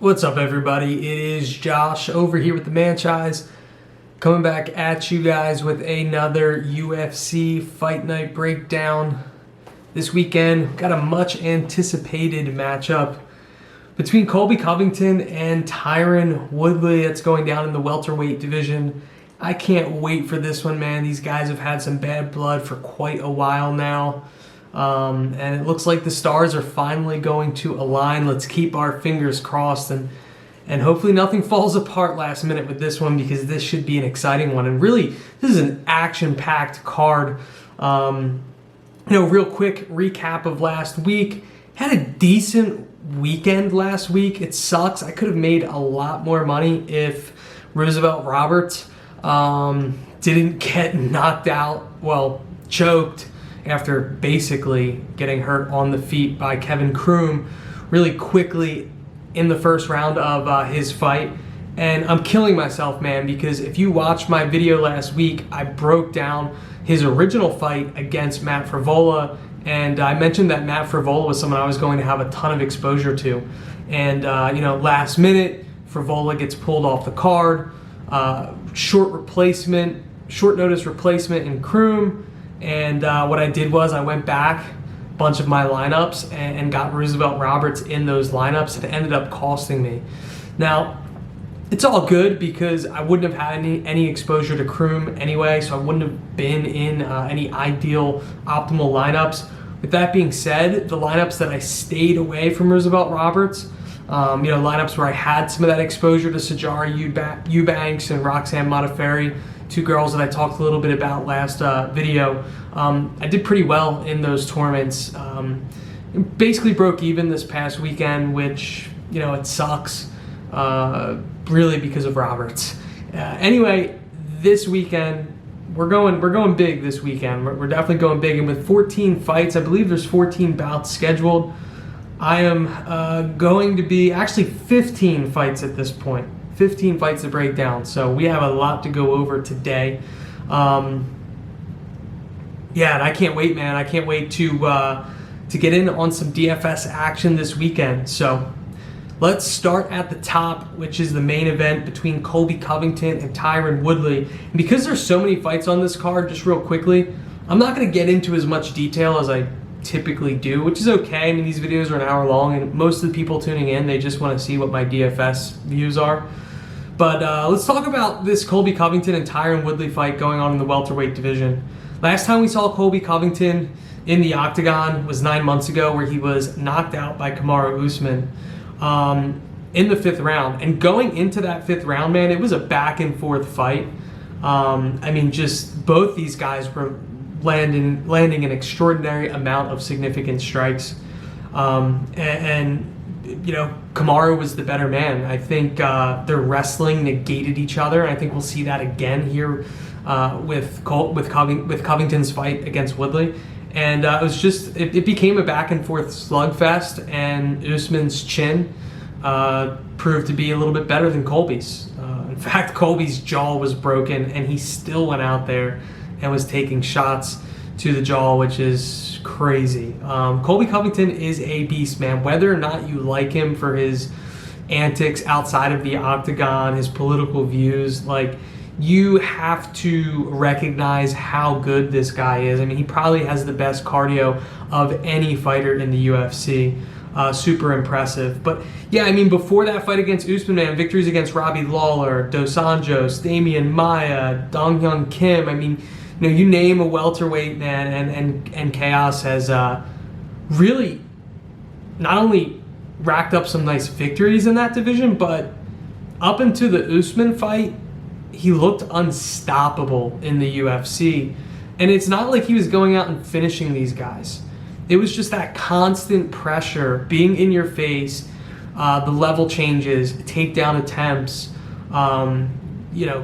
What's up, everybody? It is Josh over here with the Manchise, coming back at you guys with another UFC Fight Night breakdown. This weekend, got a much anticipated matchup between Colby Covington and Tyron Woodley. That's going down in the welterweight division. I can't wait for this one, man. These guys have had some bad blood for quite a while now. And it looks like the stars are finally going to align. Let's keep our fingers crossed and hopefully nothing falls apart last minute with this one, because this should be an exciting one. And really, this is an action-packed card. Real quick recap of last week. Had a decent weekend last week. It sucks. I could have made a lot more money if Roosevelt Roberts didn't get knocked out, choked, after basically getting hurt on the feet by Kevin Kroom really quickly in the first round of his fight. And I'm killing myself, man, because if you watched my video last week, I broke down his original fight against Matt Frevola, and I mentioned that Matt Frevola was someone I was going to have a ton of exposure to. And, last minute, Frevola gets pulled off the card, short notice replacement in Kroom. And what I did was I went back a bunch of my lineups and got Roosevelt Roberts in those lineups. It ended up costing me. Now, it's all good because I wouldn't have had any exposure to Kroom anyway, so I wouldn't have been in any ideal, optimal lineups. With that being said, the lineups that I stayed away from Roosevelt Roberts, lineups where I had some of that exposure to Sijara Eubanks and Roxanne Modafferi, two girls that I talked a little bit about last video. I did pretty well in those tournaments. Basically broke even this past weekend, which, it sucks, really because of Roberts. Anyway, this weekend, we're going big this weekend. We're definitely going big, and with 14 fights, I believe there's 14 bouts scheduled. I am going to be actually 15 fights at this point. 15 fights to break down, so we have a lot to go over today. And I can't wait, man. I can't wait to get in on some DFS action this weekend. So let's start at the top, which is the main event between Colby Covington and Tyron Woodley. And because there's so many fights on this card, just real quickly, I'm not going to get into as much detail as I typically do, which is okay. I mean, these videos are an hour long, and most of the people tuning in, they just want to see what my DFS views are. But let's talk about this Colby Covington and Tyron Woodley fight going on in the welterweight division. Last time we saw Colby Covington in the octagon was 9 months ago, where he was knocked out by Kamaru Usman in the 5th round. And going into that 5th round, man, it was a back and forth fight. Just both these guys were landing an extraordinary amount of significant strikes. Kamaru was the better man. I think their wrestling negated each other, and I think we'll see that again here with Covington's fight against Woodley. And it became a back and forth slugfest, and Usman's chin proved to be a little bit better than Colby's. In fact, Colby's jaw was broken, and he still went out there and was taking shots to the jaw, which is crazy. Colby Covington is a beast, man. Whether or not you like him for his antics outside of the octagon, his political views, you have to recognize how good this guy is. I mean, he probably has the best cardio of any fighter in the UFC. Super impressive. But yeah, before that fight against Usman, man, victories against Robbie Lawler, Dos Anjos, Damian Maia, Dong Hyun Kim. You name a welterweight, man, and Chaos has really not only racked up some nice victories in that division, but up into the Usman fight, he looked unstoppable in the UFC. And it's not like he was going out and finishing these guys. It was just that constant pressure, being in your face, the level changes, takedown attempts,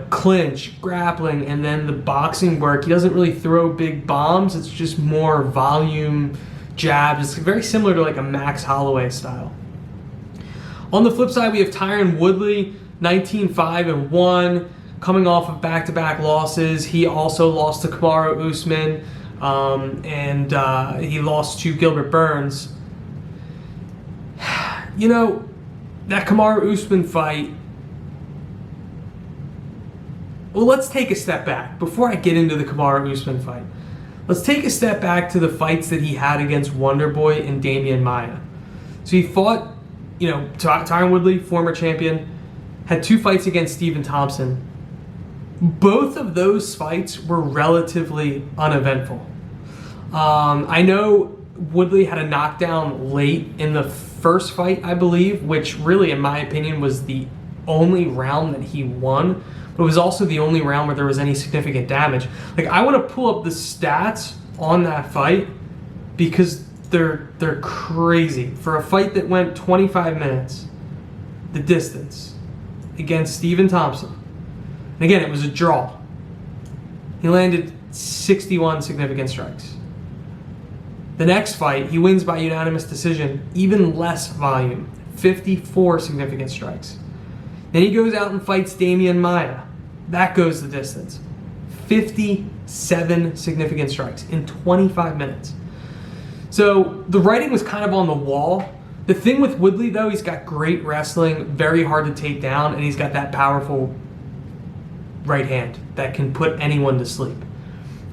clinch, grappling, and then the boxing work. He doesn't really throw big bombs. It's just more volume, jabs. It's very similar to a Max Holloway style. On the flip side, we have Tyron Woodley, 19-5-1, coming off of back-to-back losses. He also lost to Kamaru Usman, and he lost to Gilbert Burns. that Kamaru Usman fight, well, let's take a step back. Before I get into the Kamaru Usman fight, let's take a step back to the fights that he had against Wonderboy and Damian Maia. So he fought, Tyron Woodley, former champion, had 2 fights against Stephen Thompson. Both of those fights were relatively uneventful. I know Woodley had a knockdown late in the first fight, I believe, which really, in my opinion, was the only round that he won. But it was also the only round where there was any significant damage. Like, I want to pull up the stats on that fight because they're crazy. For a fight that went 25 minutes, the distance, against Stephen Thompson. And again, it was a draw. He landed 61 significant strikes. The next fight, he wins by unanimous decision, even less volume, 54 significant strikes. Then he goes out and fights Damian Maia. That goes the distance. 57 significant strikes in 25 minutes. So the writing was kind of on the wall. The thing with Woodley, though, he's got great wrestling, very hard to take down, and he's got that powerful right hand that can put anyone to sleep.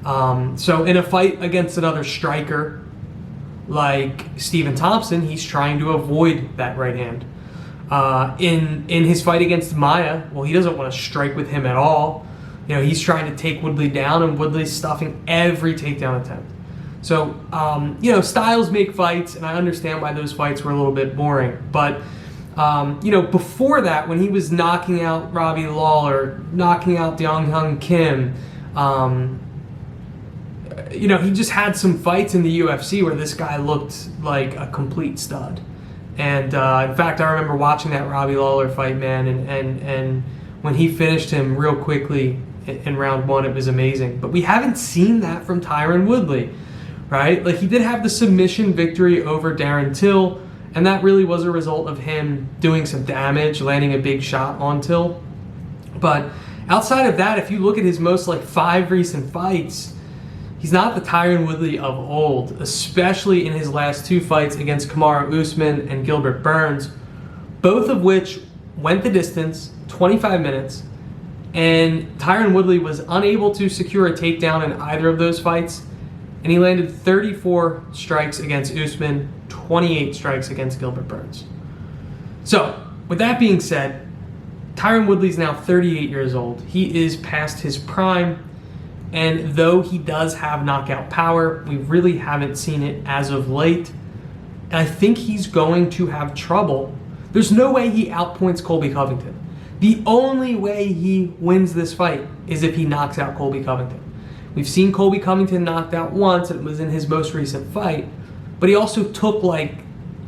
So in a fight against another striker like Stephen Thompson, he's trying to avoid that right hand. In his fight against Maia, well, he doesn't want to strike with him at all. He's trying to take Woodley down, and Woodley's stuffing every takedown attempt. So, styles make fights, and I understand why those fights were a little bit boring. But, before that, when he was knocking out Robbie Lawler, knocking out Dong Hyun Kim, he just had some fights in the UFC where this guy looked like a complete stud. And in fact, I remember watching that Robbie Lawler fight, man, and when he finished him real quickly in round 1, it was amazing. But we haven't seen that from Tyron Woodley, right? Like, he did have the submission victory over Darren Till, and that really was a result of him doing some damage, landing a big shot on Till. But outside of that, if you look at his most 5 recent fights, he's not the Tyron Woodley of old, especially in his last 2 fights against Kamaru Usman and Gilbert Burns, both of which went the distance, 25 minutes, and Tyron Woodley was unable to secure a takedown in either of those fights, and he landed 34 strikes against Usman, 28 strikes against Gilbert Burns. So, with that being said, Tyron Woodley's now 38 years old. He is past his prime. And though he does have knockout power, we really haven't seen it as of late. And I think he's going to have trouble. There's no way he outpoints Colby Covington. The only way he wins this fight is if he knocks out Colby Covington. We've seen Colby Covington knocked out once, and it was in his most recent fight. But he also took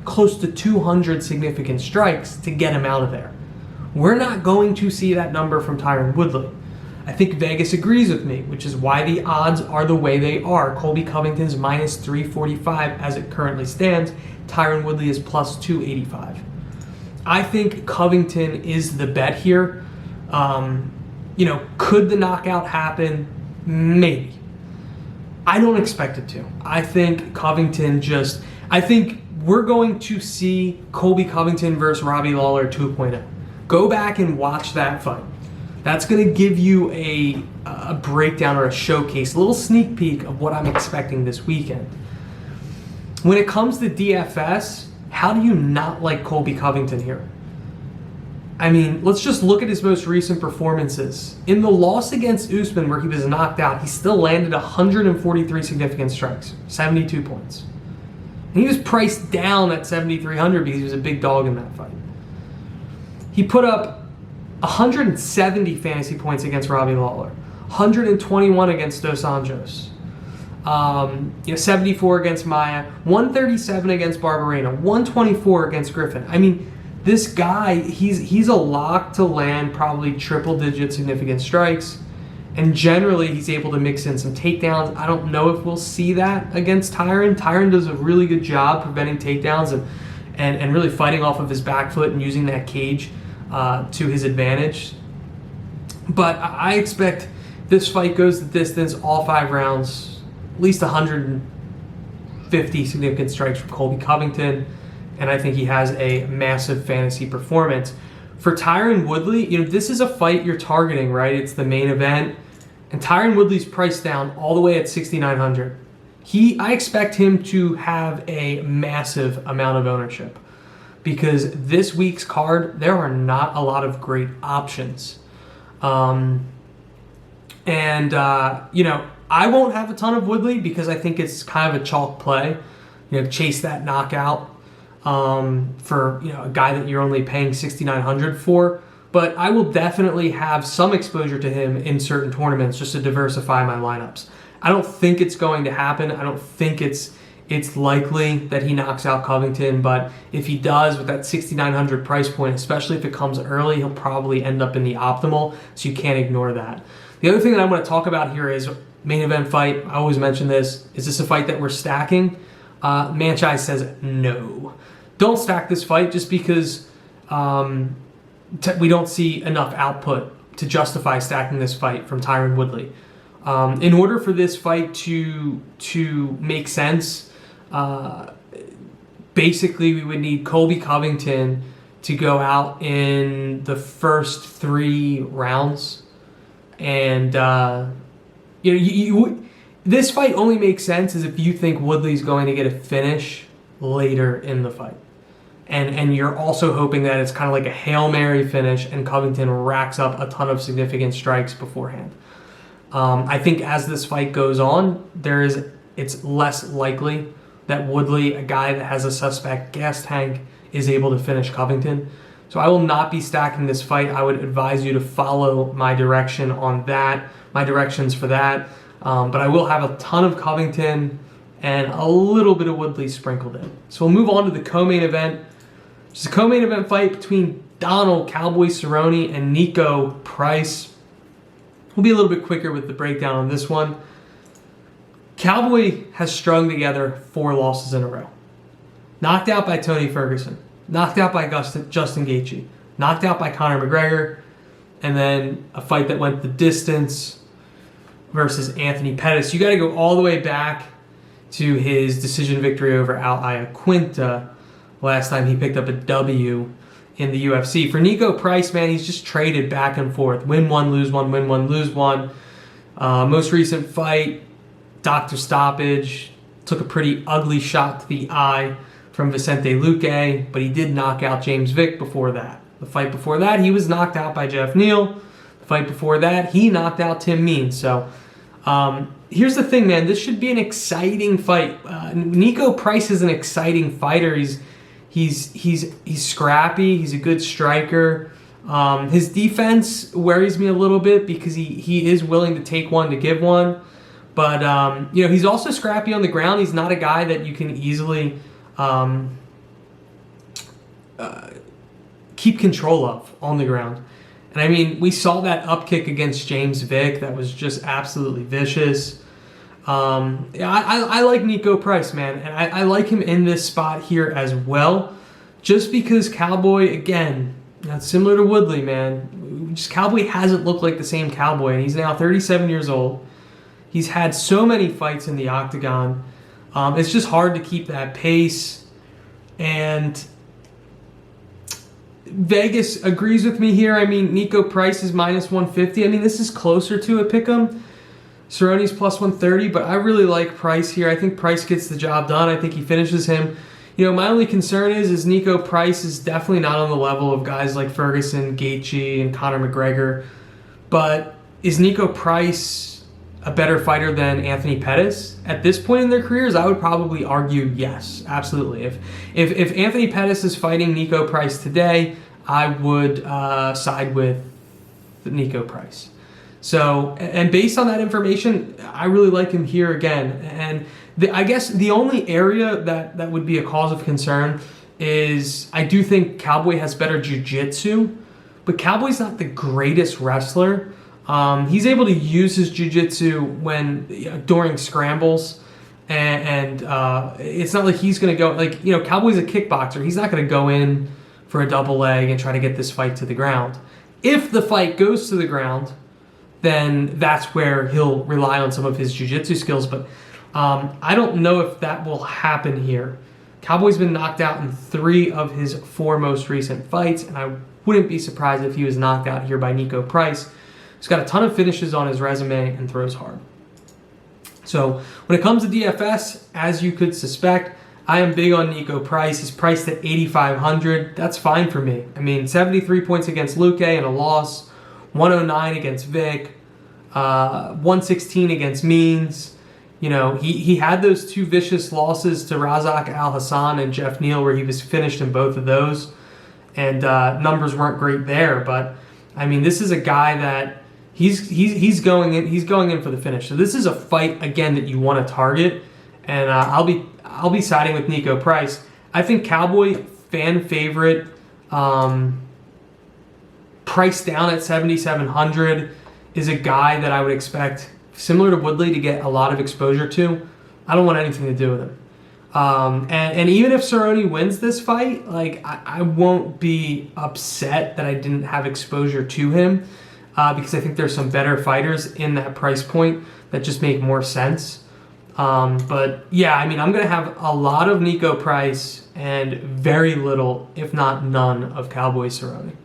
close to 200 significant strikes to get him out of there. We're not going to see that number from Tyron Woodley. I think Vegas agrees with me, which is why the odds are the way they are. Colby Covington's minus 345 as it currently stands. Tyron Woodley is plus 285. I think Covington is the bet here. Could the knockout happen? Maybe. I don't expect it to. I think Covington I think we're going to see Colby Covington versus Robbie Lawler 2.0. Go back and watch that fight. That's going to give you a breakdown or a showcase, a little sneak peek of what I'm expecting this weekend. When it comes to DFS, how do you not like Colby Covington here? I mean, let's just look at his most recent performances. In the loss against Usman, where he was knocked out, he still landed 143 significant strikes, 72 points. And he was priced down at 7,300 because he was a big dog in that fight. He put up 170 fantasy points against Robbie Lawler, 121 against Dos Anjos, 74 against Maia, 137 against Barberena, 124 against Griffin. I mean, this guy, he's a lock to land probably triple-digit significant strikes, and generally he's able to mix in some takedowns. I don't know if we'll see that against Tyron. Tyron does a really good job preventing takedowns and really fighting off of his back foot and using that cage to his advantage. But I expect this fight goes the distance, all 5 rounds, at least 150 significant strikes from Colby Covington. and I think he has a massive fantasy performance. For Tyron Woodley, this is a fight you're targeting, right? It's the main event, and Tyron Woodley's priced down all the way at 6,900. I expect him to have a massive amount of ownership because this week's card, there are not a lot of great options. I won't have a ton of Woodley because I think it's kind of a chalk play. Chase that knockout for a guy that you're only paying 6,900 for. But I will definitely have some exposure to him in certain tournaments just to diversify my lineups. I don't think it's going to happen. I don't think it's likely that he knocks out Covington, but if he does with that 6,900 price point, especially if it comes early, he'll probably end up in the optimal, so you can't ignore that. The other thing that I want to talk about here is main event fight. I always mention this. Is this a fight that we're stacking? Manchai says no. Don't stack this fight just because we don't see enough output to justify stacking this fight from Tyron Woodley. In order for this fight to make sense, basically we would need Colby Covington to go out in the first 3 rounds, and this fight only makes sense as if you think Woodley's going to get a finish later in the fight, and you're also hoping that it's kind of like a Hail Mary finish and Covington racks up a ton of significant strikes beforehand. I think as this fight goes on, it's less likely that Woodley, a guy that has a suspect gas tank, is able to finish Covington. So I will not be stacking this fight. I would advise you to follow my direction on that, my directions for that. But I will have a ton of Covington and a little bit of Woodley sprinkled in. So we'll move on to the co-main event. It's a co-main event fight between Donald Cowboy Cerrone and Nico Price. We'll be a little bit quicker with the breakdown on this one. Cowboy has strung together 4 losses in a row. Knocked out by Tony Ferguson. Knocked out by Justin Gaethje. Knocked out by Conor McGregor. And then a fight that went the distance versus Anthony Pettis. You got to go all the way back to his decision victory over Al Iaquinta last time he picked up a W in the UFC. For Nico Price, man, he's just traded back and forth. Win one, lose one, win one, lose one. Most recent fight, doctor stoppage. Took a pretty ugly shot to the eye from Vicente Luque, but he did knock out James Vick before that. The fight before that, he was knocked out by Jeff Neal. The fight before that, he knocked out Tim Means. So here's the thing, man. This should be an exciting fight. Nico Price is an exciting fighter. He's scrappy. He's a good striker. His defense worries me a little bit because he is willing to take one to give one. But he's also scrappy on the ground. He's not a guy that you can easily keep control of on the ground. And I mean, we saw that up kick against James Vick. That was just absolutely vicious. I like Nico Price, man. And I like him in this spot here as well. Just because Cowboy, again, similar to Woodley, man. Just Cowboy hasn't looked like the same Cowboy. And he's now 37 years old. He's had so many fights in the octagon. It's just hard to keep that pace. And Vegas agrees with me here. I mean, Nico Price is minus 150. I mean, this is closer to a pick'em. Cerrone's plus 130, but I really like Price here. I think Price gets the job done. I think he finishes him. My only concern is Nico Price is definitely not on the level of guys like Ferguson, Gaethje, and Conor McGregor. But is Nico Price a better fighter than Anthony Pettis? At this point in their careers, I would probably argue yes, absolutely. If Anthony Pettis is fighting Nico Price today, I would side with Nico Price. So, and based on that information, I really like him here again. And I guess the only area that would be a cause of concern is I do think Cowboy has better jiu-jitsu, but Cowboy's not the greatest wrestler. He's able to use his jiu-jitsu during scrambles, and it's not like he's going to go, Cowboy's a kickboxer. He's not going to go in for a double leg and try to get this fight to the ground. If the fight goes to the ground, then that's where he'll rely on some of his jiu-jitsu skills. But I don't know if that will happen here. Cowboy's been knocked out in 3 of his 4 most recent fights, and I wouldn't be surprised if he was knocked out here by Nico Price. He's got a ton of finishes on his resume and throws hard. So when it comes to DFS, as you could suspect, I am big on Nico Price. He's priced at 8,500. That's fine for me. I mean, 73 points against Luque in a loss, 109 against Vic, 116 against Means. You know, he had those 2 vicious losses to Razak Al Hassan and Jeff Neal where he was finished in both of those. And numbers weren't great there. But, I mean, this is a guy that he's going in for the finish. So this is a fight, again, that you want to target. And I'll be siding with Nico Price. I think Cowboy, fan favorite, priced down at 7,700, is a guy that I would expect, similar to Woodley, to get a lot of exposure to. I don't want anything to do with him. And even if Cerrone wins this fight, like I won't be upset that I didn't have exposure to him because I think there's some better fighters in that price point that just make more sense. But yeah, I mean, I'm going to have a lot of Nico Price and very little, if not none, of Cowboy Cerrone.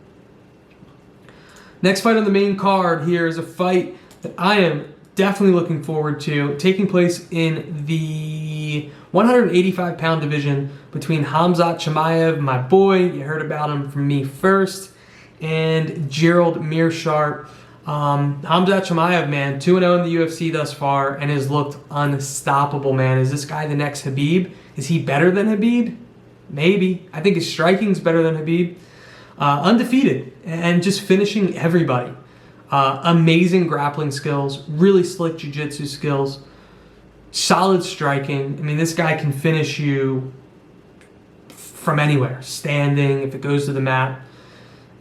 Next fight on the main card here is a fight that I am definitely looking forward to, taking place in the 185-pound division between Khamzat Chimaev, my boy, you heard about him from me first, and Gerald Meerschaert. Khamzat Chimaev, man, 2-0 in the UFC thus far and has looked unstoppable, man. Is this guy the next Khabib? Is he better than Khabib? Maybe. I think his striking's better than Khabib. Undefeated and just finishing everybody. Amazing grappling skills, really slick jiu-jitsu skills, solid striking. I mean, this guy can finish you from anywhere, standing, if it goes to the mat.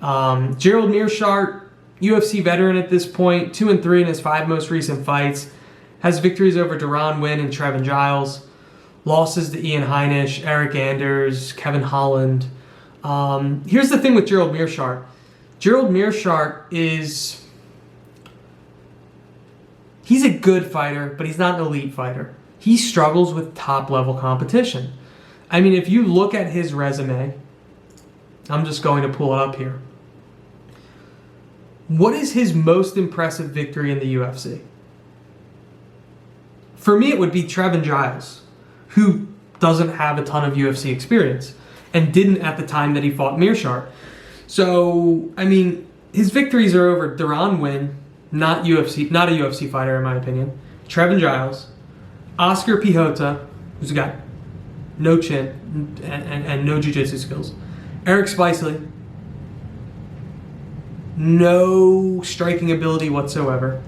Gerald Meerschaert, UFC veteran at this point, 2-3 in his 5 most recent fights, has victories over Deron Winn and Trevin Giles, losses to Ian Heinisch, Eric Anders, Kevin Holland. Here's the thing with Gerald Meerschaert. Gerald Meerschaert he's a good fighter, but he's not an elite fighter. He struggles with top-level competition. I mean, if you look at his resume, I'm just going to pull it up here. What is his most impressive victory in the UFC? For me, it would be Trevin Giles, who doesn't have a ton of UFC experience and didn't at the time that he fought Meerschaert. So, I mean, his victories are over Deron Winn, not a UFC fighter in my opinion, Trevin Giles, Oscar Pichota, who's got no chin and no jiu-jitsu skills, Eric Spicely, no striking ability whatsoever.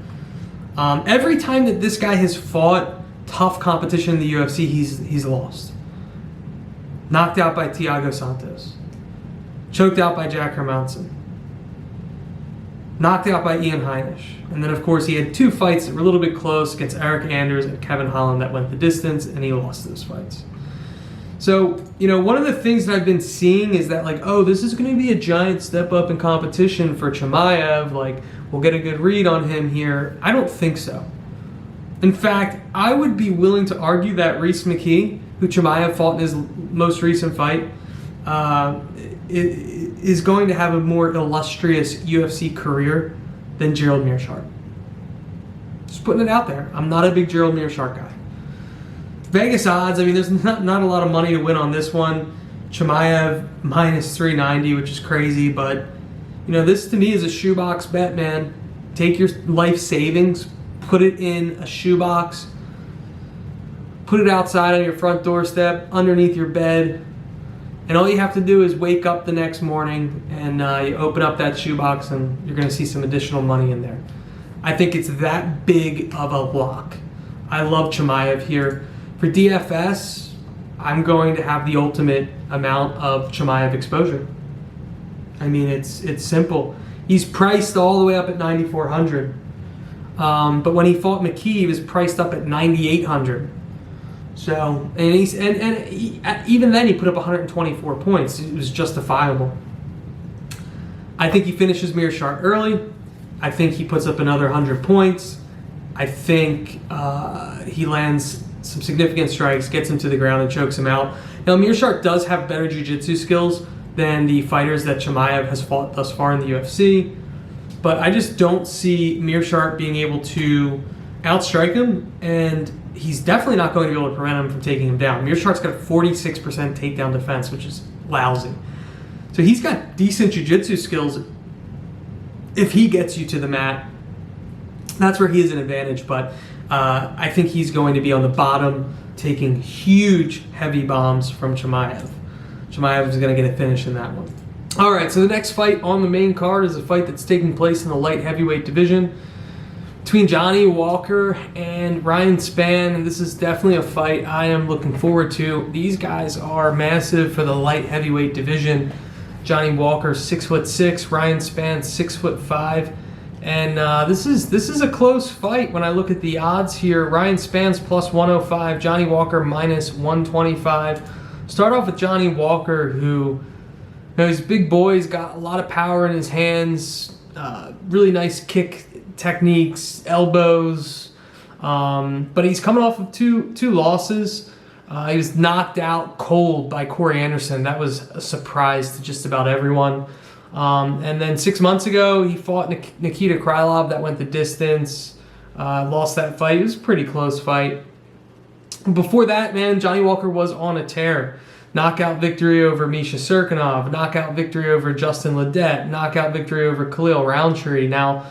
Every time that this guy has fought tough competition in the UFC, he's lost. Knocked out by Thiago Santos. Choked out by Jack Hermanson. Knocked out by Ian Heinisch. And then, of course, he had 2 fights that were a little bit close against Eric Anders and Kevin Holland that went the distance, and he lost those fights. So, you know, one of the things that I've been seeing is that, like, oh, this is going to be a giant step up in competition for Chimaev. Like, we'll get a good read on him here. I don't think so. In fact, I would be willing to argue that Rhys McKee, who Chimaev fought in his most recent fight, is going to have a more illustrious UFC career than Gerald Meerschaert. Just putting it out there. I'm not a big Gerald Meerschaert guy. Vegas odds, I mean, there's not a lot of money to win on this one. Chimaev minus 390, which is crazy, but, you know, this to me is a shoebox bet, man. Take your life savings, put it in a shoebox, put it outside on your front doorstep, underneath your bed, and all you have to do is wake up the next morning and you open up that shoebox and you're going to see some additional money in there. I think it's that big of a lock. I love Chimaev here. For DFS, I'm going to have the ultimate amount of Chimaev exposure. I mean, it's simple. He's priced all the way up at 9,400. But when he fought McKee, he was priced up at 9,800. So, and even then he put up 124 points. It was justifiable. I think he finishes Meerschaert early. I think he puts up another 100 points. I think he lands some significant strikes, gets him to the ground and chokes him out. Now, Meerschaert does have better jiu-jitsu skills than the fighters that Chimaev has fought thus far in the UFC, but I just don't see Meerschaert being able to outstrike him, and he's definitely not going to be able to prevent him from taking him down. Meerschaert's got a 46% takedown defense, which is lousy. So he's got decent jiu-jitsu skills. If he gets you to the mat, that's where he has an advantage, but I think he's going to be on the bottom, taking huge, heavy bombs from Chimaev. Chimaev is going to get a finish in that one. All right, so the next fight on the main card is a fight that's taking place in the light heavyweight division between Johnny Walker and Ryan Spann, and this is definitely a fight I am looking forward to. These guys are massive for the light heavyweight division. Johnny Walker 6'6", Ryan Spann 6'5", and this is a close fight when I look at the odds here. Ryan Spann's plus 105, Johnny Walker minus 125. Start off with Johnny Walker, who, he's a big boy. He's got a lot of power in his hands, really nice kick techniques, elbows, but he's coming off of two losses. He was knocked out cold by Corey Anderson. That was a surprise to just about everyone. And then 6 months ago, he fought Nikita Krylov. That went the distance. Lost that fight. It was a pretty close fight. Before that, man, Johnny Walker was on a tear. Knockout victory over Misha Serkinov. Knockout victory over Justin Ledet. Knockout victory over Khalil Roundtree. Now,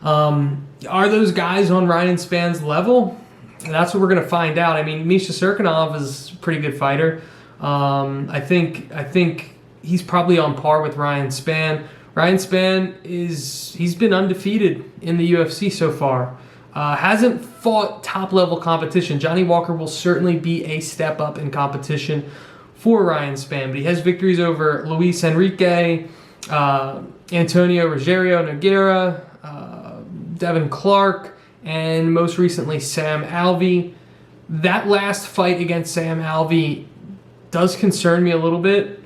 are those guys on Ryan Spann's level? That's what we're going to find out. I mean, Misha Serkinov is a pretty good fighter. I think he's probably on par with Ryan Spann. Ryan Spann he's been undefeated in the UFC so far. Hasn't fought top-level competition. Johnny Walker will certainly be a step up in competition for Ryan Spann, but he has victories over Luis Enrique, Antonio Rogério Nogueira, Devin Clark, and most recently Sam Alvey. That last fight against Sam Alvey does concern me a little bit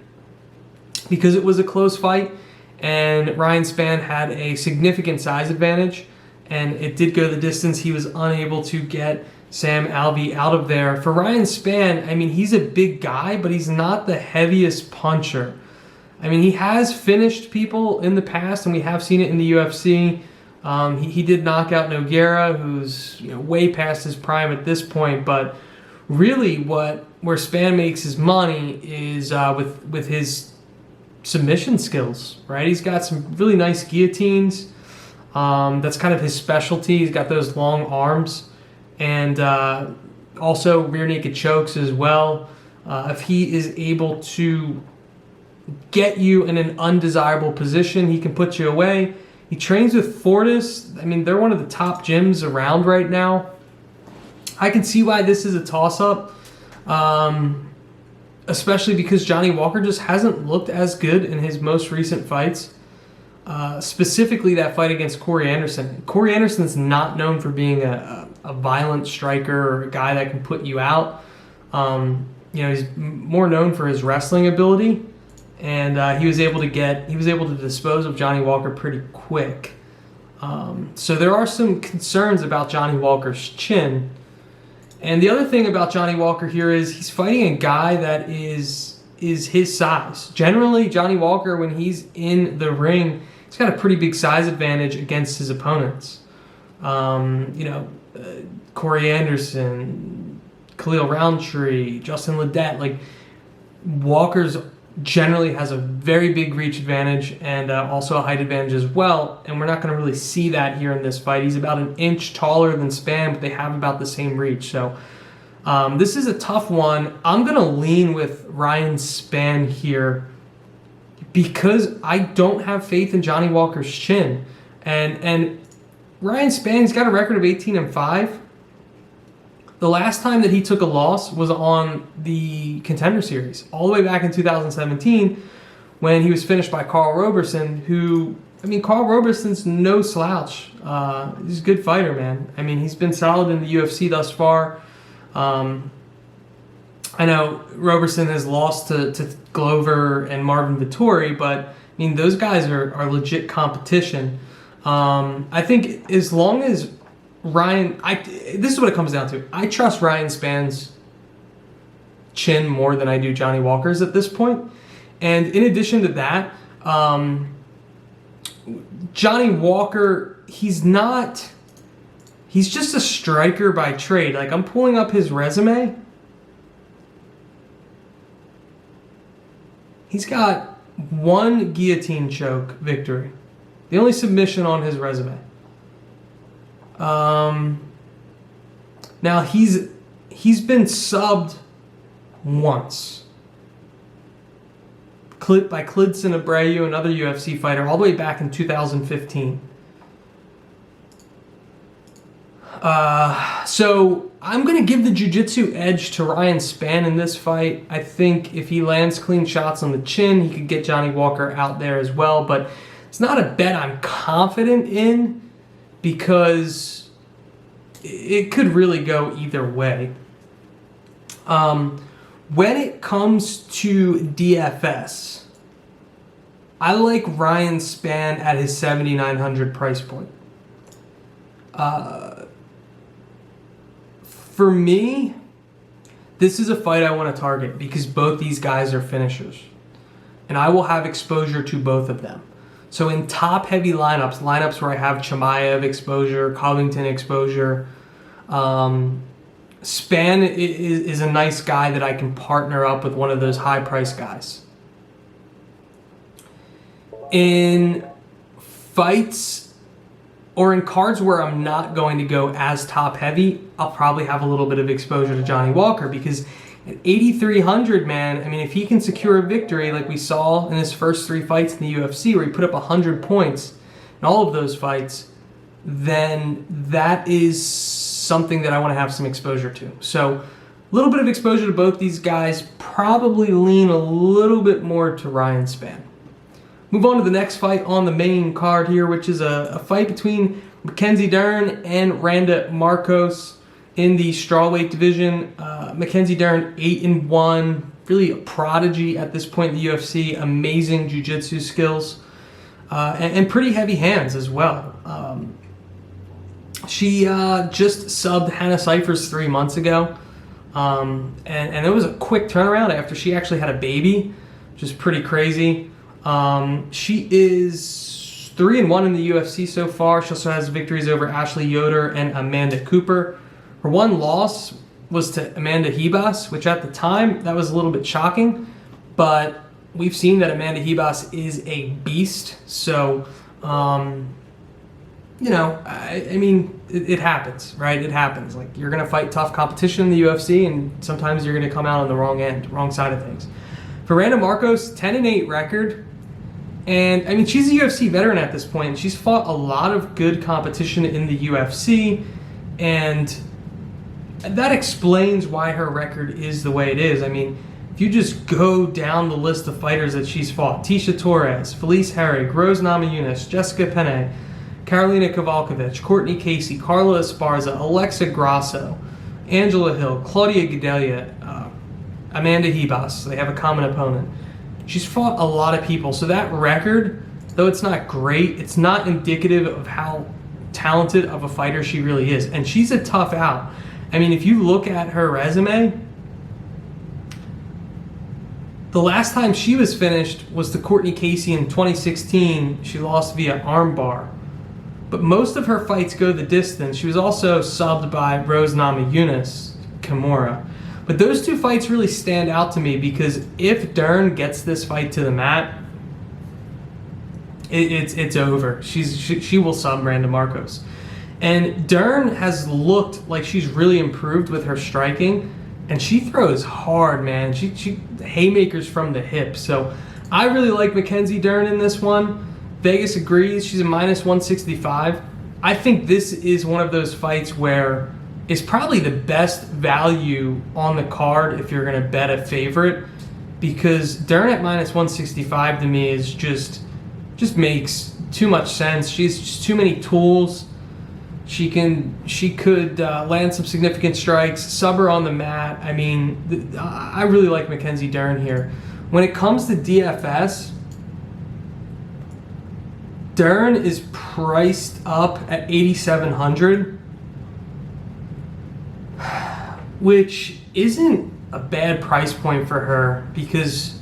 because it was a close fight and Ryan Spann had a significant size advantage and it did go the distance. He was unable to get Sam Alvey out of there. For Ryan Spann, I mean, he's a big guy, but he's not the heaviest puncher. I mean, he has finished people in the past, and we have seen it in the UFC. He did knock out Nogueira, who's way past his prime at this point. But really, where Spann makes his money is with his submission skills. Right? He's got some really nice guillotines. That's kind of his specialty. He's got those long arms, and also rear naked chokes as well. If he is able to get you in an undesirable position, he can put you away. He trains with Fortis. I mean, they're one of the top gyms around right now. I can see why this is a toss-up, especially because Johnny Walker just hasn't looked as good in his most recent fights, specifically that fight against Corey Anderson. Corey Anderson's not known for being a violent striker or a guy that can put you out. He's more known for his wrestling ability. And he was able to dispose of Johnny Walker pretty quick. So there are some concerns about Johnny Walker's chin. And the other thing about Johnny Walker here is he's fighting a guy that is his size. Generally, Johnny Walker, when he's in the ring, he's got a pretty big size advantage against his opponents. Corey Anderson, Khalil Roundtree, Justin Ledet. Like, Walker's generally has a very big reach advantage and also a height advantage as well, and we're not going to really see that here in this fight. He's about an inch taller than Spann, but they have about the same reach. So this is a tough one. I'm going to lean with Ryan Spann here because I don't have faith in Johnny Walker's chin. And Ryan Spann's got a record of 18-5. The last time that he took a loss was on the Contender Series, all the way back in 2017, when he was finished by Carl Roberson, Carl Roberson's no slouch. He's a good fighter, man. I mean, he's been solid in the UFC thus far. I know Roberson has lost to Glover and Marvin Vettori, but, those guys are legit competition. I think as long as this is what it comes down to. I trust Ryan Spann's chin more than I do Johnny Walker's at this point. And in addition to that, Johnny Walker, he's just a striker by trade. Like, I'm pulling up his resume. He's got one guillotine choke victory. The only submission on his resume. Now he's been subbed once by Klidson Abreu, another UFC fighter, all the way back in 2015. So I'm going to give the jiu-jitsu edge to Ryan Spann in this fight. I think if he lands clean shots on the chin, he could get Johnny Walker out there as well. But it's not a bet I'm confident in because it could really go either way. When it comes to DFS, I like Ryan Spann at his 7,900 price point. For me, this is a fight I want to target because both these guys are finishers. And I will have exposure to both of them. So in top-heavy lineups where I have Chimaev exposure, Covington exposure, Spann is a nice guy that I can partner up with one of those high-priced guys. In fights or in cards where I'm not going to go as top-heavy, I'll probably have a little bit of exposure to Johnny Walker because at 8,300, man, I mean, if he can secure a victory like we saw in his first 3 fights in the UFC where he put up 100 points in all of those fights, then that is something that I want to have some exposure to. So a little bit of exposure to both these guys, probably lean a little bit more to Ryan Spann. Move on to the next fight on the main card here, which is a fight between Mackenzie Dern and Randa Marcos in the strawweight division. Mackenzie Dern 8-1, really a prodigy at this point in the UFC. Amazing jiu-jitsu skills and pretty heavy hands as well. She just subbed Hannah Cifers 3 months ago, and it was a quick turnaround after she actually had a baby, which is pretty crazy. She is 3-1 in the UFC so far. She also has victories over Ashley Yoder and Amanda Cooper. Her one loss was to Amanda Ribas, which at the time, that was a little bit shocking, but we've seen that Amanda Ribas is a beast, so, you know, I mean, it happens, right? It happens. Like, you're going to fight tough competition in the UFC, and sometimes you're going to come out on the wrong side of things. For Randa Marcos, 10-8 record, and, I mean, she's a UFC veteran at this point. She's fought a lot of good competition in the UFC, and that explains why her record is the way it is. I mean, if you just go down the list of fighters that she's fought, Tisha Torres, Felice Herrig, Rose Namajunas, Jessica Penne, Karolina Kowalkiewicz, Courtney Casey, Carla Esparza, Alexa Grasso, Angela Hill, Claudia Gadelha, Amanda Ribas. They have a common opponent. She's fought a lot of people. So that record, though it's not great, it's not indicative of how talented of a fighter she really is. And she's a tough out. I mean, if you look at her resume, the last time she was finished was to Courtney Casey in 2016. She lost via armbar. But most of her fights go the distance. She was also subbed by Rose Namajunas, Kimura. But those 2 fights really stand out to me because if Dern gets this fight to the mat, it's over. She will sub Randa Marcos. And Dern has looked like she's really improved with her striking, and she throws hard, man. She haymakers from the hip. So I really like Mackenzie Dern in this one. Vegas agrees. She's a -165. I think this is one of those fights where it's probably the best value on the card if you're going to bet a favorite, because Dern at -165 to me is just makes too much sense. She's just too many tools. She could land some significant strikes, sub her on the mat. I mean, I really like Mackenzie Dern here. When it comes to DFS, Dern is priced up at 8,700, which isn't a bad price point for her because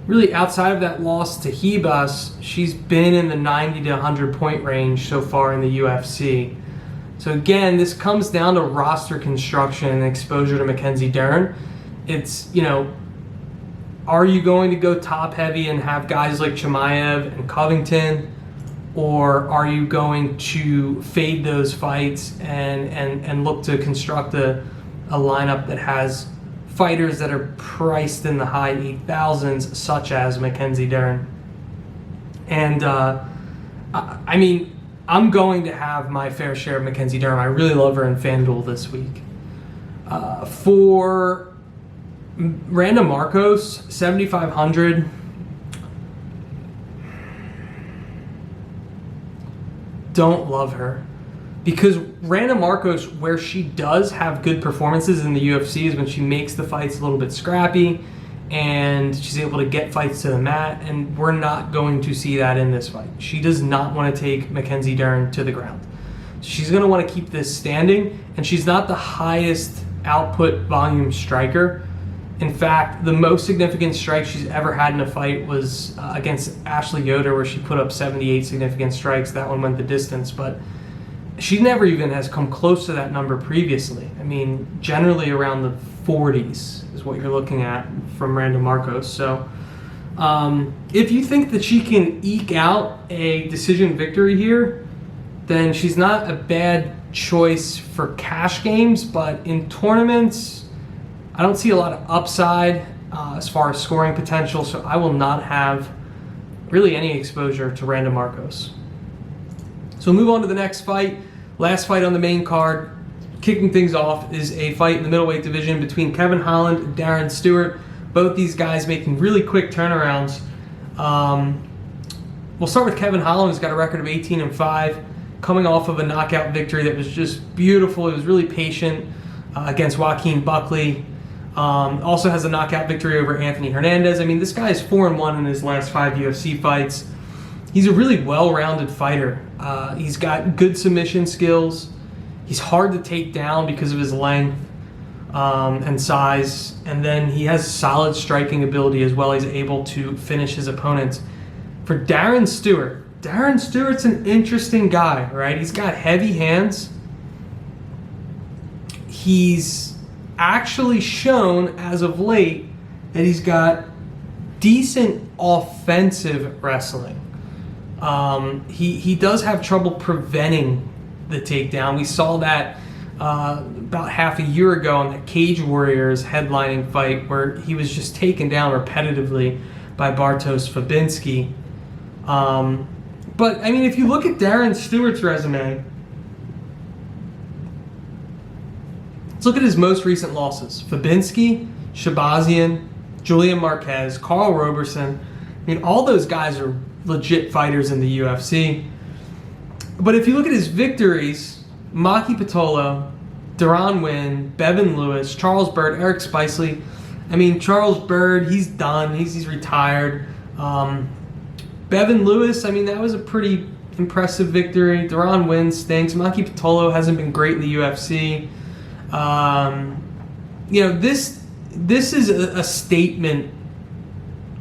really outside of that loss to Hebus, she's been in the 90 to 100 point range so far in the UFC. So again, this comes down to roster construction and exposure to Mackenzie Dern. It's, are you going to go top heavy and have guys like Chimaev and Covington, or are you going to fade those fights and look to construct a lineup that has fighters that are priced in the high 8,000s, such as Mackenzie Dern? And I'm going to have my fair share of Mackenzie Dern. I really love her in FanDuel this week. For Randa Marcos, 7,500. Don't love her. Because Randa Marcos, where she does have good performances in the UFC is when she makes the fights a little bit scrappy and she's able to get fights to the mat, and we're not going to see that in this fight. She does not want to take Mackenzie Dern to the ground. She's going to want to keep this standing, and she's not the highest output volume striker. In fact, the most significant strike she's ever had in a fight was against Ashley Yoder, where she put up 78 significant strikes. That one went the distance, but she never even has come close to that number previously. I mean, generally around the 40s is what you're looking at from Randa Marcos. So if you think that she can eke out a decision victory here, then she's not a bad choice for cash games, but in tournaments, I don't see a lot of upside as far as scoring potential, so I will not have really any exposure to Randa Marcos. So we'll move on to the next fight. Last fight on the main card. Kicking things off is a fight in the middleweight division between Kevin Holland and Darren Stewart. Both these guys making really quick turnarounds. We'll start with Kevin Holland, who's got a record of 18-5, coming off of a knockout victory that was just beautiful. It was really patient against Joaquin Buckley. Also has a knockout victory over Anthony Hernandez. I mean, this guy is 4-1 in his last 5 UFC fights. He's a really well-rounded fighter. He's got good submission skills. He's hard to take down because of his length and size. And then he has solid striking ability as well. He's able to finish his opponents. For Darren Stewart's an interesting guy, right? He's got heavy hands. He's actually shown as of late that he's got decent offensive wrestling. He does have trouble preventing the takedown. We saw that about half a year ago on the Cage Warriors headlining fight where he was just taken down repetitively by Bartosz Fabinski. But, I mean, if you look at Darren Stewart's resume, let's look at his most recent losses. Fabinski, Shabazian, Julian Marquez, Carl Roberson. I mean, all those guys are legit fighters in the UFC. But if you look at his victories, Maki Pitolo, Deron Wynn, Bevan Lewis, Charles Byrd, Eric Spicely. I mean, Charles Byrd, he's done. He's retired. Bevan Lewis, I mean, that was a pretty impressive victory. Deron Wynn stinks. Maki Pitolo hasn't been great in the UFC. This is a statement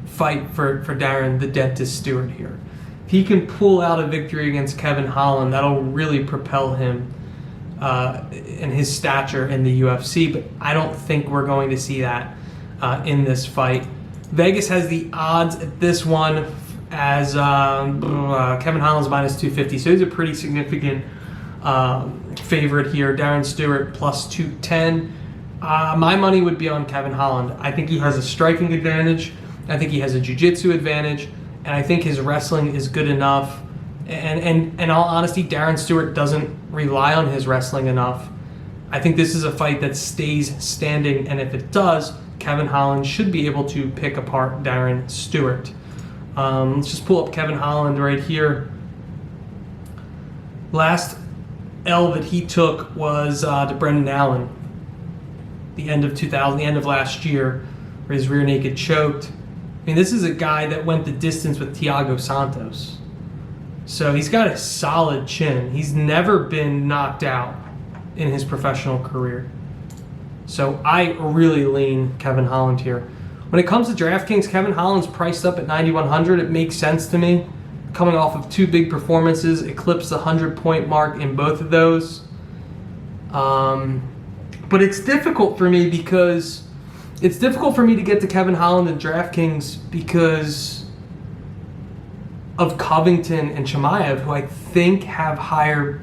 fight for Darren the Dentist Stewart here. If he can pull out a victory against Kevin Holland, that'll really propel him in his stature in the UFC, but I don't think we're going to see that in this fight. Vegas has the odds at this one as Kevin Holland's minus 250, so he's a pretty significant favorite here. Darren Stewart plus 210. My money would be on Kevin Holland. I think he has a striking advantage. I think he has a jiu-jitsu advantage, and I think his wrestling is good enough. And in all honesty, Darren Stewart doesn't rely on his wrestling enough. I think this is a fight that stays standing, and if it does, Kevin Holland should be able to pick apart Darren Stewart. Let's just pull up Kevin Holland right here. Last L that he took was to Brendan Allen. The end of last year, where his rear naked choked. I mean, this is a guy that went the distance with Thiago Santos. So he's got a solid chin. He's never been knocked out in his professional career. So I really lean Kevin Holland here. When it comes to DraftKings, Kevin Holland's priced up at 9,100. It makes sense to me. Coming off of 2 big performances, eclipsed the 100-point mark in both of those. But it's difficult for me because it's difficult for me to get to Kevin Holland in DraftKings because of Covington and Chimaev, who I think have higher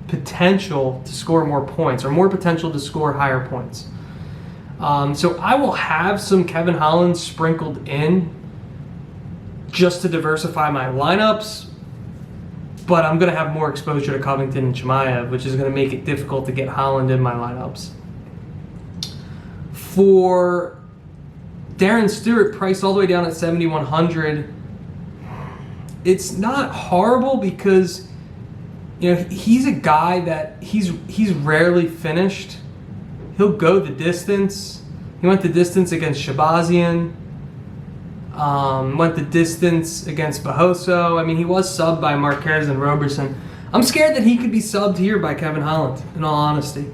potential to score more points, or more potential to score higher points. So I will have some Kevin Holland sprinkled in just to diversify my lineups, but I'm going to have more exposure to Covington and Chimaev, which is going to make it difficult to get Holland in my lineups. For Darren Stewart, priced all the way down at 7,100, it's not horrible because, you know, he's a guy that he's rarely finished. He'll go the distance. He went the distance against Shabazian. Went the distance against Barroso. I mean, he was subbed by Marquez and Roberson. I'm scared that he could be subbed here by Kevin Holland, in all honesty.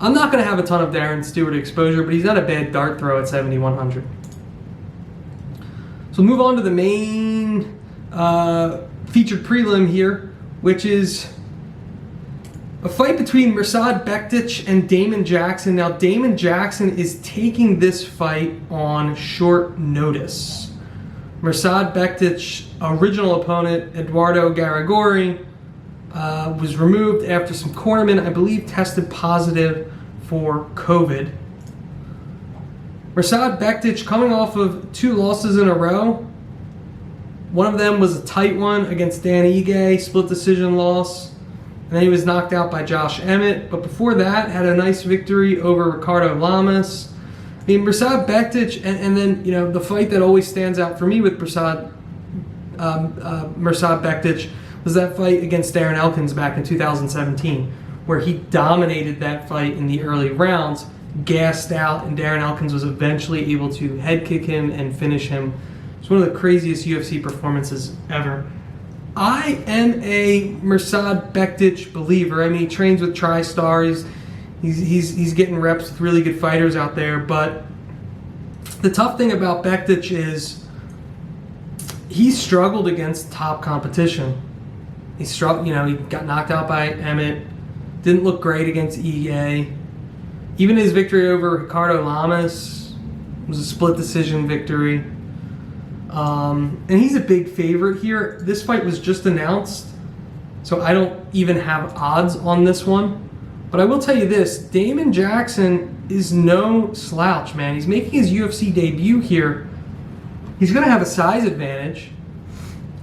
I'm not going to have a ton of Darren Stewart exposure, but he's not a bad dart throw at 7,100. So we'll move on to the main featured prelim here, which is a fight between Mirsad Bektic and Damon Jackson. Now, Damon Jackson is taking this fight on short notice. Mirsad Bektic, original opponent, Eduardo Garagori, was removed after some cornermen, I believe, tested positive for COVID. Mirsad Bektic coming off of 2 losses in a row. One of them was a tight one against Dan Ige, split decision loss. And then he was knocked out by Josh Emmett. But before that, had a nice victory over Ricardo Lamas. I mean, Mirsad Bektic, and then, you know, the fight that always stands out for me with Mirsad Bektic was that fight against Darren Elkins back in 2017, where he dominated that fight in the early rounds, gassed out, and Darren Elkins was eventually able to head kick him and finish him. It's one of the craziest UFC performances ever. I am a Mirsad Bektic believer. I mean, he trains with TriStar. He's getting reps with really good fighters out there. But the tough thing about Bektic is he struggled against top competition. He got knocked out by Emmett. Didn't look great against Ige. Even his victory over Ricardo Lamas was a split decision victory. And he's a big favorite here. This fight was just announced, so I don't even have odds on this one. But I will tell you this, Damon Jackson is no slouch, man. He's making his UFC debut here. He's going to have a size advantage.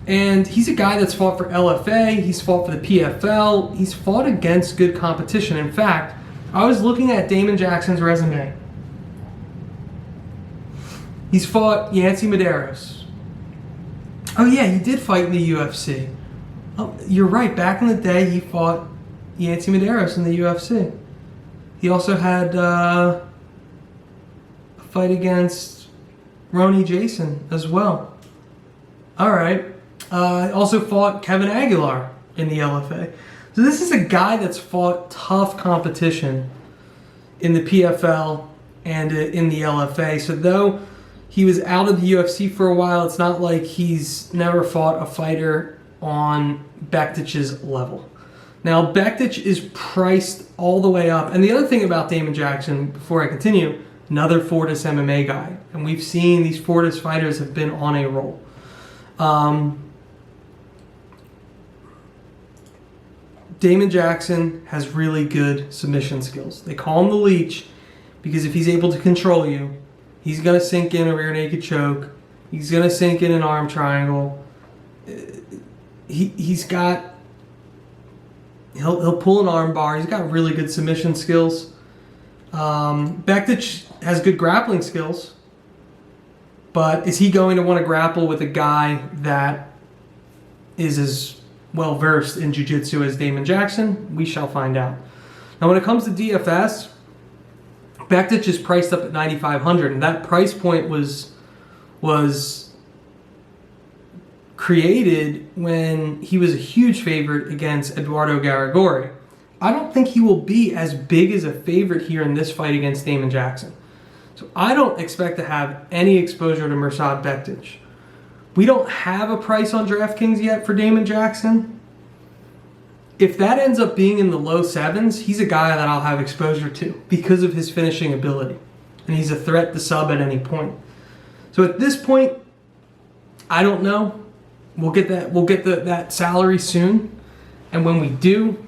And he's a guy that's fought for LFA. He's fought for the PFL. He's fought against good competition. In fact, I was looking at Damon Jackson's resume. He's fought Yancy Medeiros. Oh yeah, he did fight in the UFC. Oh, you're right. Back in the day, he fought Yancy Medeiros in the UFC. He also had a fight against Ronnie Jason as well. All right. Also fought Kevin Aguilar in the LFA. So this is a guy that's fought tough competition in the PFL and in the LFA. So though he was out of the UFC for a while, it's not like he's never fought a fighter on Bektic's level. Now, Bektic is priced all the way up. And the other thing about Damon Jackson, before I continue, another Fortis MMA guy. And we've seen these Fortis fighters have been on a roll. Damon Jackson has really good submission skills. They call him the leech because if he's able to control you, he's going to sink in a rear naked choke. He's going to sink in an arm triangle. He'll pull an arm bar. He's got really good submission skills. Bektic has good grappling skills. But is he going to want to grapple with a guy that is as well-versed in jiu-jitsu as Damon Jackson? We shall find out. Now, when it comes to DFS, Bektic is priced up at $9,500, and that price point was created when he was a huge favorite against Eduardo Garagori. I don't think he will be as big as a favorite here in this fight against Damon Jackson. So I don't expect to have any exposure to Mirsad Bektic. We don't have a price on DraftKings yet for Damon Jackson. If that ends up being in the low sevens, he's a guy that I'll have exposure to because of his finishing ability. And he's a threat to sub at any point. So at this point, I don't know. We'll get that salary soon. And when we do,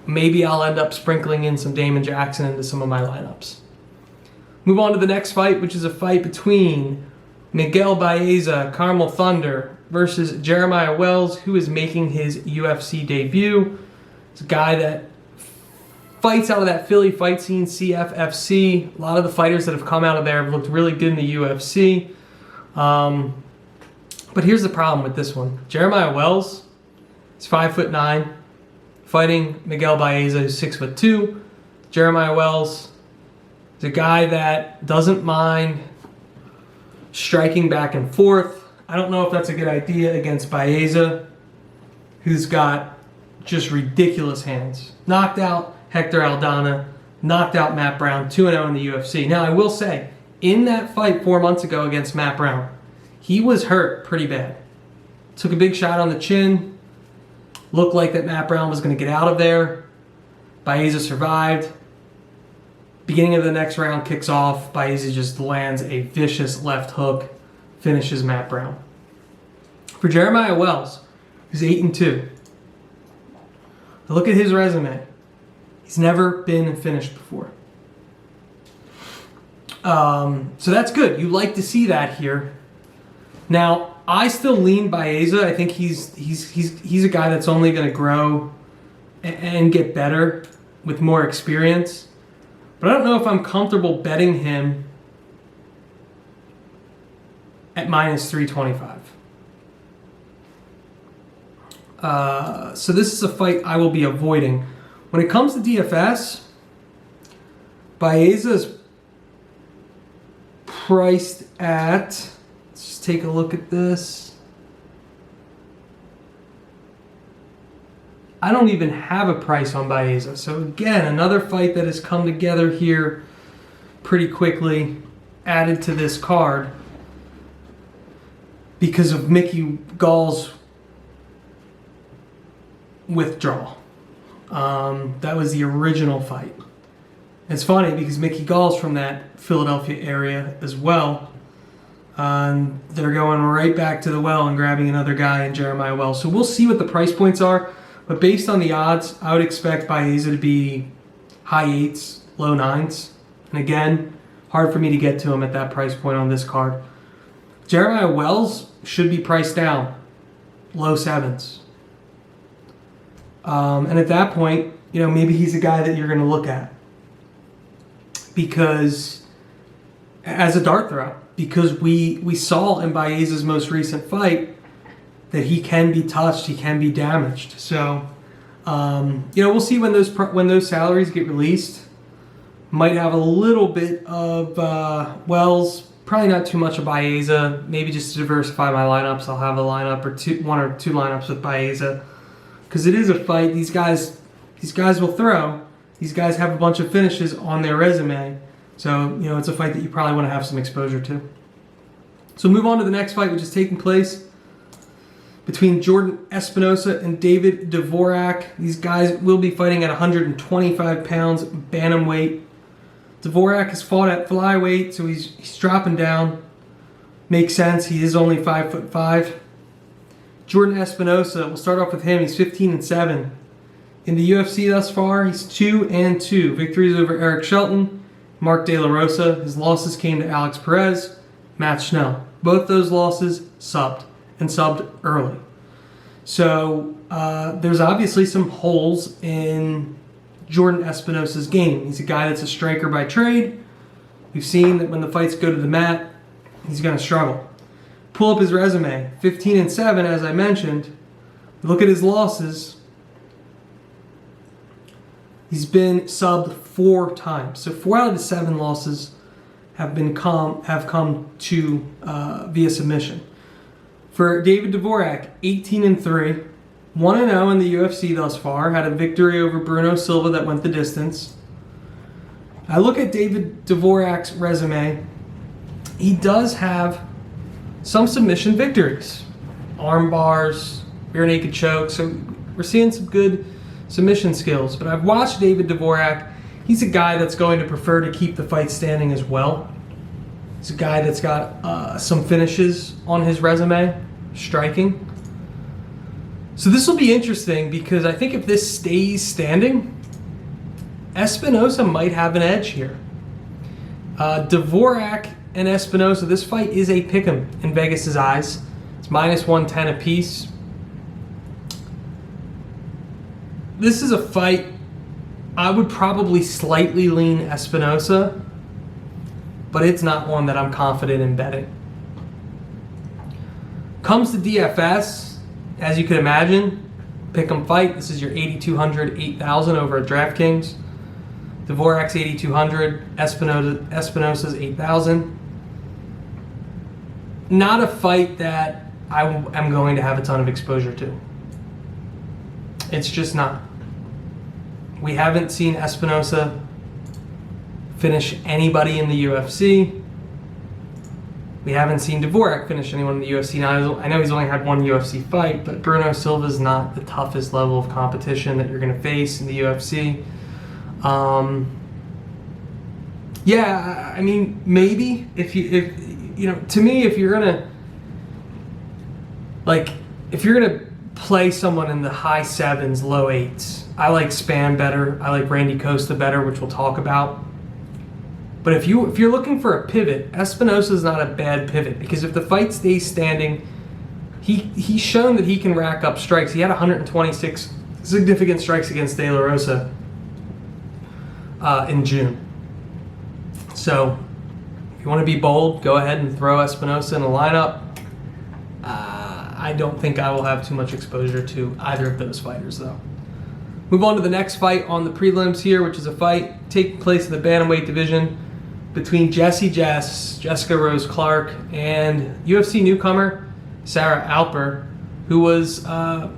maybe I'll end up sprinkling in some Damon Jackson into some of my lineups. Move on to the next fight, which is a fight between Miguel Baeza, Carmel Thunder, versus Jeremiah Wells, who is making his UFC debut. It's a guy that fights out of that Philly fight scene, CFFC. A lot of the fighters that have come out of there have looked really good in the UFC. But here's the problem with this one. Jeremiah Wells is 5'9", fighting Miguel Baeza, who's 6'2". Jeremiah Wells is a guy that doesn't mind striking back and forth. I don't know if that's a good idea against Baeza, who's got just ridiculous hands. Knocked out Hector Aldana, knocked out Matt Brown, 2-0 in the UFC. Now, I will say, in that fight 4 months ago against Matt Brown, he was hurt pretty bad. Took a big shot on the chin. Looked like that Matt Brown was going to get out of there. Baeza survived. Beginning of the next round kicks off. Baeza just lands a vicious left hook. Finishes Matt Brown. For Jeremiah Wells, who's 8-2. Look at his resume. He's never been finished before. So that's good. You like to see that here. Now, I still lean Baeza. I think he's a guy that's only going to grow and get better with more experience. But I don't know if I'm comfortable betting him at -325. So this is a fight I will be avoiding. When it comes to DFS, Baeza is priced at, let's just take a look at this. I don't even have a price on Baeza. So again, another fight that has come together here pretty quickly, added to this card because of Mickey Gall's withdrawal. That was the original fight. It's funny because Mickey Gall's from that Philadelphia area as well. They're going right back to the well and grabbing another guy in Jeremiah Wells. So we'll see what the price points are. But based on the odds, I would expect Baeza to be high 8s, low 9s. And again, hard for me to get to him at that price point on this card. Jeremiah Wells should be priced down, low 7s. And at that point, maybe he's a guy that you're going to look at. Because, as a dart throw, because we saw in Baeza's most recent fight that he can be touched, he can be damaged. So, we'll see when those salaries get released. Might have a little bit of Wells, probably not too much of Baeza. Maybe just to diversify my lineups, I'll have a lineup or one or two lineups with Baeza. Because it is a fight. These guys will throw. These guys have a bunch of finishes on their resume. So, it's a fight that you probably want to have some exposure to. So move on to the next fight, which is taking place between Jordan Espinosa and David Dvorak. These guys will be fighting at 125 pounds bantamweight. Dvorak has fought at flyweight, so he's dropping down. Makes sense. He is only 5'5". Jordan Espinosa, we'll start off with him. He's 15-7. In the UFC thus far, he's 2-2. Victories over Eric Shelton, Mark De La Rosa. His losses came to Alex Perez, Matt Schnell. Both those losses subbed, and subbed early. So there's obviously some holes in Jordan Espinosa's game. He's a guy that's a striker by trade. We've seen that when the fights go to the mat, he's going to struggle. Pull up his resume, 15-7, as I mentioned. Look at his losses. He's been subbed 4 times. So 4 out of the 7 losses have come to via submission. For David Dvorak, 18-3. 1-0 in the UFC thus far. Had a victory over Bruno Silva that went the distance. I look at David Dvorak's resume. He does have some submission victories. Arm bars, rear naked choke. So we're seeing some good submission skills. But I've watched David Dvorak. He's a guy that's going to prefer to keep the fight standing as well. He's a guy that's got some finishes on his resume, striking. So this will be interesting because I think if this stays standing, Espinosa might have an edge here. Dvorak and Espinosa, this fight is a pick'em in Vegas's eyes. It's minus 110 apiece. This is a fight I would probably slightly lean Espinosa, but it's not one that I'm confident in betting. Comes to DFS, as you can imagine, pick'em fight. This is your 8,200, 8,000 over at DraftKings. Dvorak's 8,200, Espinosa's 8,000. Not a fight that I am going to have a ton of exposure to. It's just not. We haven't seen Espinosa finish anybody in the UFC. We haven't seen Dvorak finish anyone in the UFC. Now, I know he's only had one UFC fight, but Bruno Silva's not the toughest level of competition that you're going to face in the UFC. Yeah, I mean, maybe if to me, if you're gonna play someone in the high 7s, low 8s, I like Spann better. I like Randy Costa better, which we'll talk about. But if you're looking for a pivot, Espinosa's not a bad pivot because if the fight stays standing, he's shown that he can rack up strikes. He had 126 significant strikes against De La Rosa in June. So if you want to be bold, go ahead and throw Espinosa in the lineup. I don't think I will have too much exposure to either of those fighters, though. Move on to the next fight on the prelims here, which is a fight taking place in the bantamweight division between Jessica Rose Clark, and UFC newcomer Sarah Alper, who was on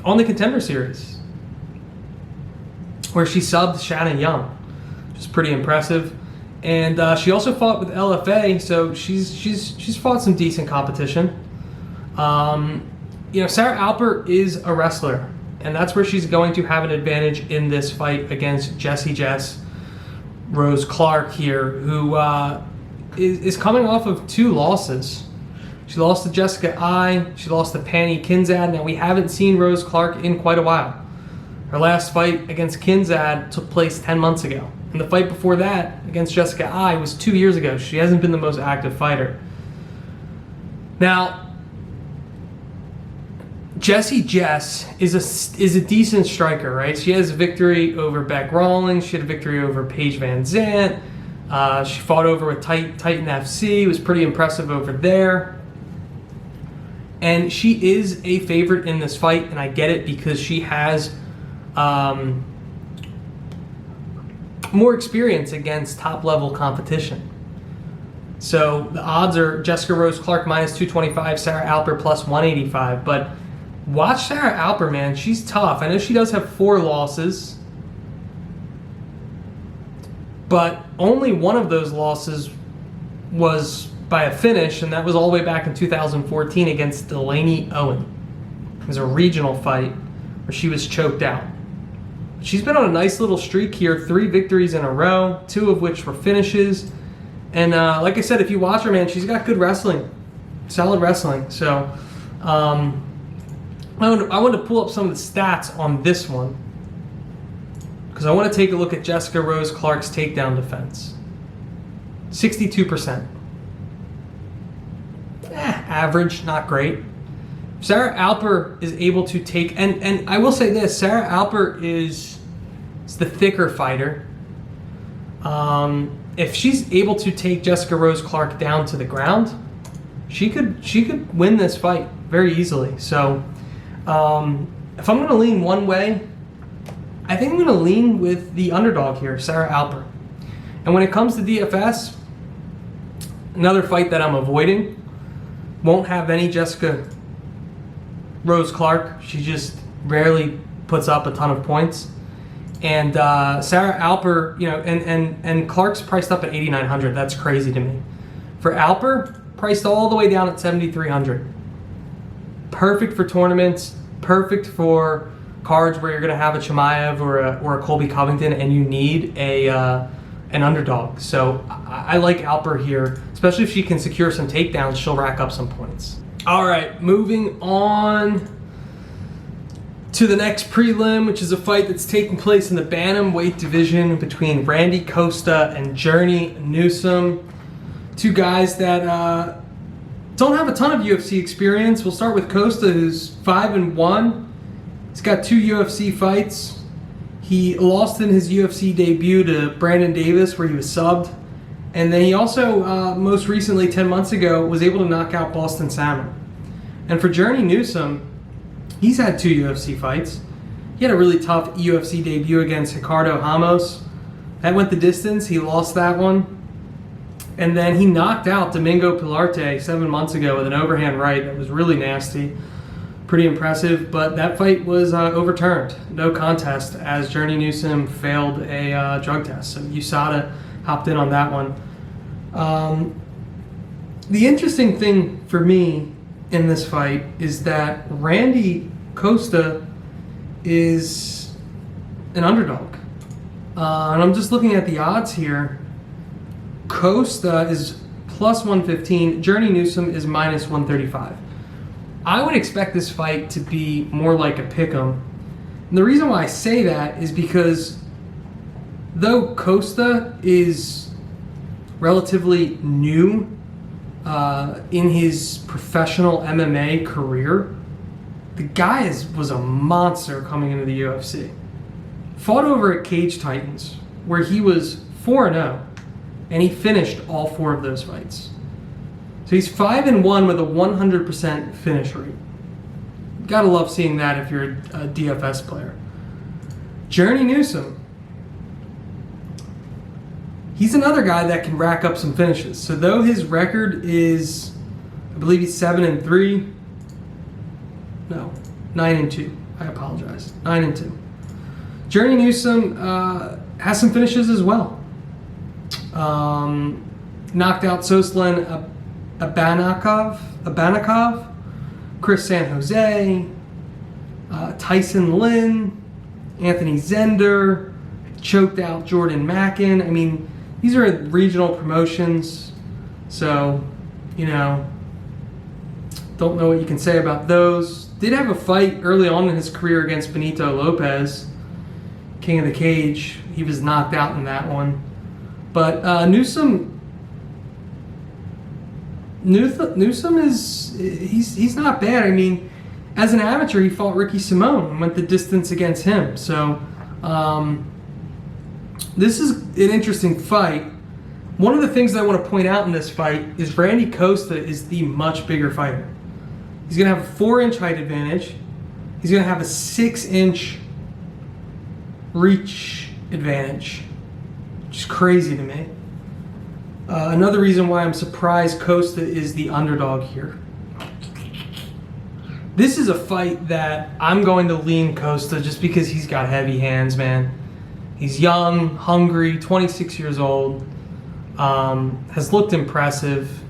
the Contender Series, where she subbed Shannon Young, which is pretty impressive. And she also fought with LFA, so she's fought some decent competition. Sarah Alper is a wrestler, and that's where she's going to have an advantage in this fight against Jess Rose Clark here, who is coming off of 2 losses. She lost to Jessica Ai, she lost to Pannie Kianzad. Now, we haven't seen Rose Clark in quite a while. Her last fight against Kianzad took place 10 months ago. And the fight before that against Jessica Ai was 2 years ago. She hasn't been the most active fighter. Now, Jess is a decent striker, right? She has a victory over Beck Rawlings. She had a victory over Paige Van Zandt. She fought over with Titan FC. It was pretty impressive over there. And she is a favorite in this fight, and I get it because she has more experience against top-level competition. So the odds are Jessica Rose Clark minus 225, Sarah Alper plus 185. But watch Sarah Alper, man. She's tough. I know she does have 4 losses, but only one of those losses was by a finish, and that was all the way back in 2014 against Delaney Owen. It was a regional fight where she was choked out. She's been on a nice little streak here, 3 victories in a row, 2 of which were finishes. And like I said, if you watch her, man, she's got good wrestling, solid wrestling. So I want to pull up some of the stats on this one because I want to take a look at Jessica Rose Clark's takedown defense. 62%. Average, not great. Sarah Alper is able to take, and I will say this, Sarah Alper is the thicker fighter. If she's able to take Jessica Rose Clark down to the ground, she could win this fight very easily. So if I'm going to lean one way, I think I'm going to lean with the underdog here, Sarah Alper. And when it comes to DFS, another fight that I'm avoiding, won't have any Jessica Rose Clark. She just rarely puts up a ton of points. And Sarah Alper, and Clark's priced up at 8,900. That's crazy to me. For Alper, priced all the way down at 7,300. Perfect for tournaments. Perfect for cards where you're going to have a Chimaev or a Colby Covington, and you need an underdog. So I like Alper here, especially if she can secure some takedowns. She'll rack up some points. All right, moving on to the next prelim, which is a fight that's taking place in the bantamweight division between Randy Costa and Journey Newsom. Two guys that don't have a ton of UFC experience. We'll start with Costa, who's 5-1. He's got 2 UFC fights. He lost in his UFC debut to Brandon Davis, where he was subbed. And then he also, most recently, 10 months ago, was able to knock out Boston Salmon. And for Journey Newsom, he's had 2 UFC fights. He had a really tough UFC debut against Ricardo Ramos. That went the distance. He lost that one. And then he knocked out Domingo Pilarte 7 months ago with an overhand right that was really nasty. Pretty impressive, but that fight was overturned. No contest, as Journey Newsom failed a drug test. So USADA hopped in on that one. The interesting thing for me in this fight is that Randy Costa is an underdog. And I'm just looking at the odds here. Costa is plus 115. Journey Newsom is minus 135. I would expect this fight to be more like a pick'em. And the reason why I say that is because though Costa is relatively new in his professional MMA career, the guy was a monster coming into the UFC. Fought over at Cage Titans, where he was 4-0, and he finished all 4 of those fights. So he's 5-1 with a 100% finish rate. Gotta love seeing that if you're a DFS player. Journey Newsom, he's another guy that can rack up some finishes. So though his record is, I believe he's 7-3. No, 9-2. I apologize. 9-2. Journey Newsom has some finishes as well. Knocked out Soslan Abanikov, Chris San Jose, Tyson Lin, Anthony Zender, choked out Jordan Mackin. I mean, these are regional promotions, so, don't know what you can say about those. Did have a fight early on in his career against Benito Lopez, King of the Cage. He was knocked out in that one. But Newsom is he's not bad. I mean, as an amateur, he fought Ricky Simone and went the distance against him. So this is an interesting fight. One of the things that I want to point out in this fight is Randy Costa is the much bigger fighter. He's going to have a 4-inch height advantage. He's going to have a 6-inch reach advantage, which is crazy to me. Another reason why I'm surprised Costa is the underdog here. This is a fight that I'm going to lean Costa just because he's got heavy hands, man. He's young, hungry, 26 years old, has looked impressive.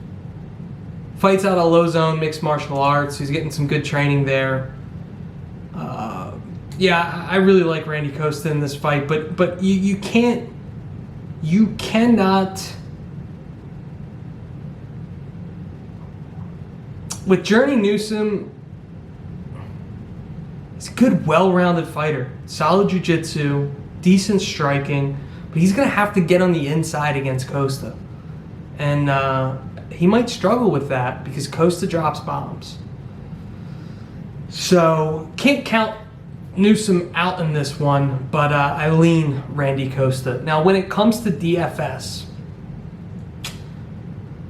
Fights out of low zone mixed martial arts. He's getting some good training there. Yeah, I really like Randy Costa in this fight, but you cannot. With Journey Newsom, he's a good, well-rounded fighter. Solid jiu-jitsu, decent striking, but he's going to have to get on the inside against Costa. And he might struggle with that because Costa drops bombs. So, can't count Newsom out in this one, but I lean Randy Costa. Now, when it comes to DFS,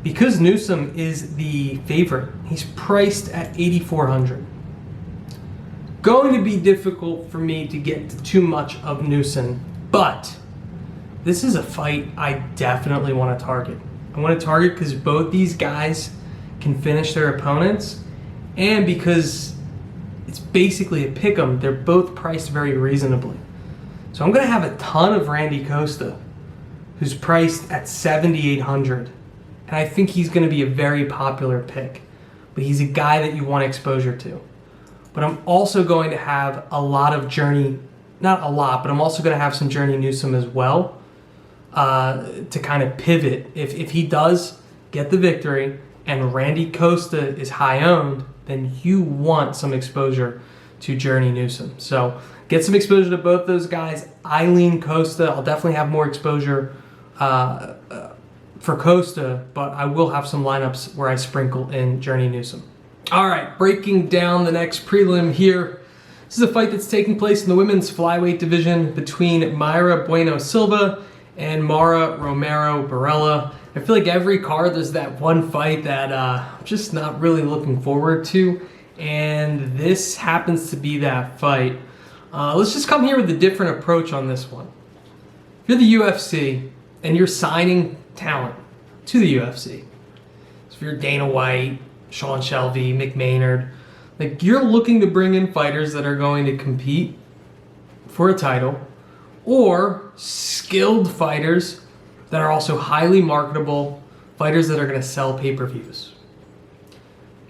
because Newsom is the favorite, he's priced at 8,400. Going to be difficult for me to get to too much of Newsom, but this is a fight I definitely want to target. I want to target because both these guys can finish their opponents, and because It's basically a pick 'em. They're both priced very reasonably. So I'm going to have a ton of Randy Costa, who's priced at 7,800. And I think he's going to be a very popular pick. But he's a guy that you want exposure to. But I'm also going to have a lot of Journey, not a lot, but I'm also going to have some Journey Newsom as well to kind of pivot. If he does get the victory and Randy Costa is high owned, then you want some exposure to Journey Newsom. So get some exposure to both those guys. I lean Costa. I'll definitely have more exposure for Costa, but I will have some lineups where I sprinkle in Journey Newsom. All right, breaking down the next prelim here. This is a fight that's taking place in the women's flyweight division between Mayra Bueno Silva and Mara Romero Barella. I feel like every card there's that one fight that I'm just not really looking forward to, and this happens to be that fight. Let's just come here with a different approach on this one. If you're the UFC and you're signing talent to the UFC, so if you're Dana White, Sean Shelby, Mick Maynard, like you're looking to bring in fighters that are going to compete for a title, or skilled fighters that are also highly marketable, fighters that are going to sell pay-per-views.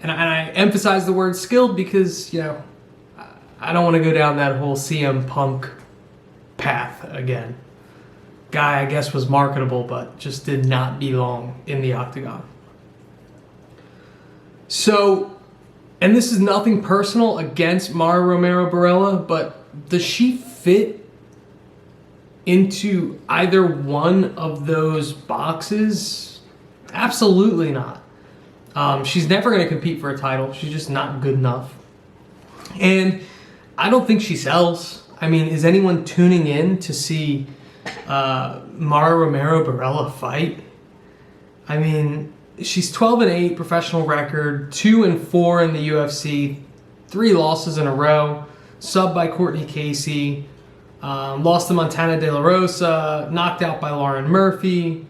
And I emphasize the word skilled because, you know, I don't want to go down that whole CM Punk path again. Guy, I guess, was marketable, but just did not belong in the octagon. So, and this is nothing personal against Mara Romero Barella, but does she fit into either one of those boxes? Absolutely not. She's never going to compete for a title. She's just not good enough. And I don't think she sells. I mean, is anyone tuning in to see Mara Romero Barella fight? I mean, she's 12-8 professional record, 2-4 in the UFC, 3 losses in a row, subbed by Courtney Casey, lost to Montana De La Rosa, knocked out by Lauren Murphy.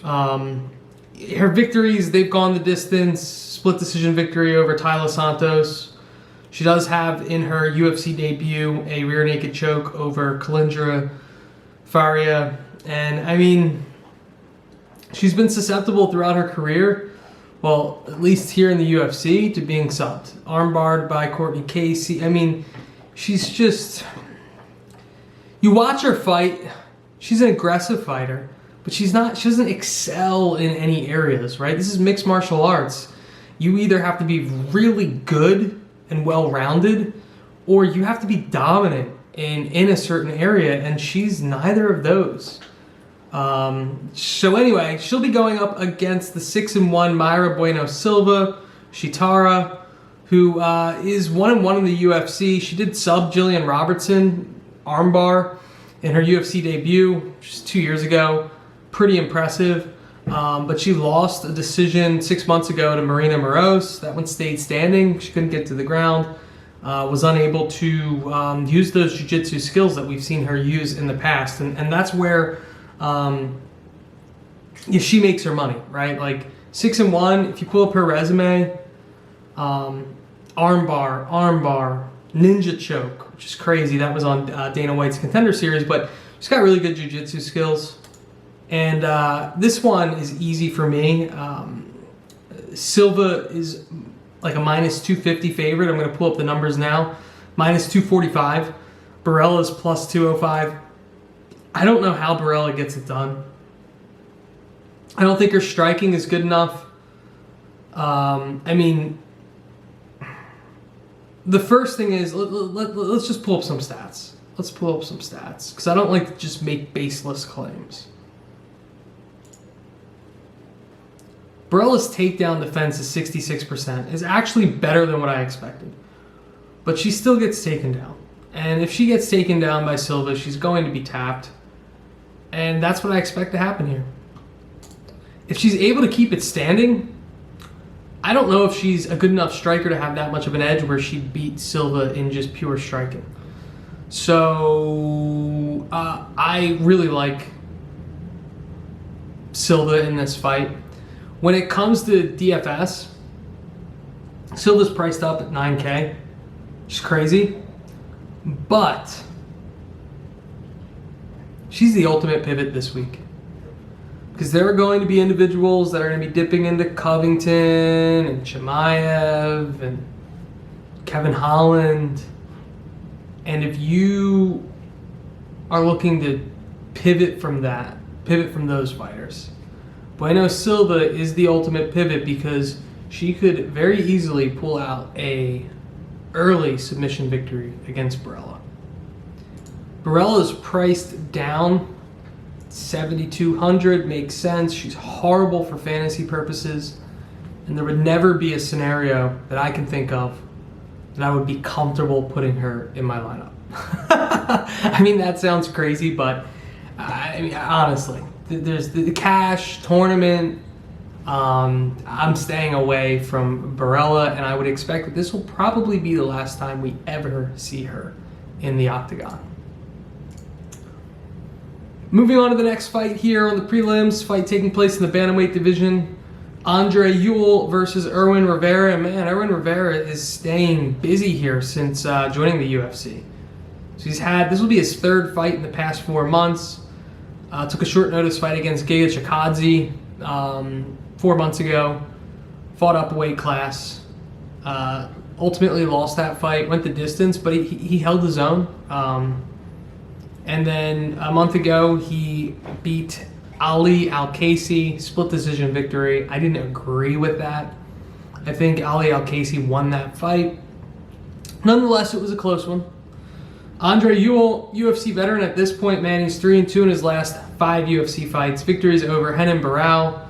Her victories, they've gone the distance. Split decision victory over Tyler Santos. She does have in her UFC debut a rear naked choke over Kalindra Faria. And I mean, she's been susceptible throughout her career, well, at least here in the UFC, to being subbed. Armbarred by Courtney Casey. I mean, she's just... You watch her fight, she's an aggressive fighter, but she doesn't excel in any areas, right? This is mixed martial arts. You either have to be really good and well-rounded, or you have to be dominant in a certain area, and she's neither of those. So anyway, she'll be going up against the 6-1 Mayra Bueno Silva, Shitara, who is 1-1 in the UFC. She did sub Jillian Robertson, armbar, in her UFC debut just 2 years ago. Pretty impressive. But she lost a decision 6 months ago to Marina Moroz. That one stayed standing. She couldn't get to the ground. Was unable to use those jiu-jitsu skills that we've seen her use in the past. And that's where she makes her money, right? Like 6-1, if you pull up her resume, armbar, ninja choke, which is crazy. That was on Dana White's Contender Series, but she's got really good jiu-jitsu skills. And this one is easy for me. Silva is like a minus 250 favorite. I'm going to pull up the numbers now. Minus 245. Barella's plus 205. I don't know how Barella gets it done. I don't think her striking is good enough. I mean, the first thing is, let's just pull up some stats. Let's pull up some stats, because I don't like to just make baseless claims. Barella's takedown defense is 66%. Is actually better than what I expected. But she still gets taken down. And if she gets taken down by Silva, she's going to be tapped. And that's what I expect to happen here. If she's able to keep it standing, I don't know if she's a good enough striker to have that much of an edge where she'd beat Silva in just pure striking. So I really like Silva in this fight. When it comes to DFS, Silva's priced up at 9K. She's crazy, but she's the ultimate pivot this week. Because there are going to be individuals that are going to be dipping into Covington and Chimaev and Kevin Holland. And if you are looking to pivot from those fighters, Bueno Silva is the ultimate pivot because she could very easily pull out a early submission victory against Barella. Barella is priced down 7,200, makes sense. She's horrible for fantasy purposes, and there would never be a scenario that I can think of that I would be comfortable putting her in my lineup. I mean, that sounds crazy, but I mean, honestly, there's the cash tournament. I'm staying away from Barella, and I would expect that this will probably be the last time we ever see her in the octagon. Moving on to the next fight here on the prelims, fight taking place in the bantamweight division. Andre Ewell versus Erwin Rivera. Man, Erwin Rivera is staying busy here since joining the UFC. So this will be his third fight in the past 4 months. Took a short notice fight against Giga Chikadze 4 months ago. Fought up a weight class. Ultimately lost that fight, went the distance, but he held his own. And then a month ago, he beat Ali Al-Kaisi, split decision victory. I didn't agree with that. I think Ali Al-Kaisi won that fight. Nonetheless, it was a close one. Andre Ewell, UFC veteran at this point, man, he's 3-2 in his last 5 UFC fights. Victories over Renan Barão,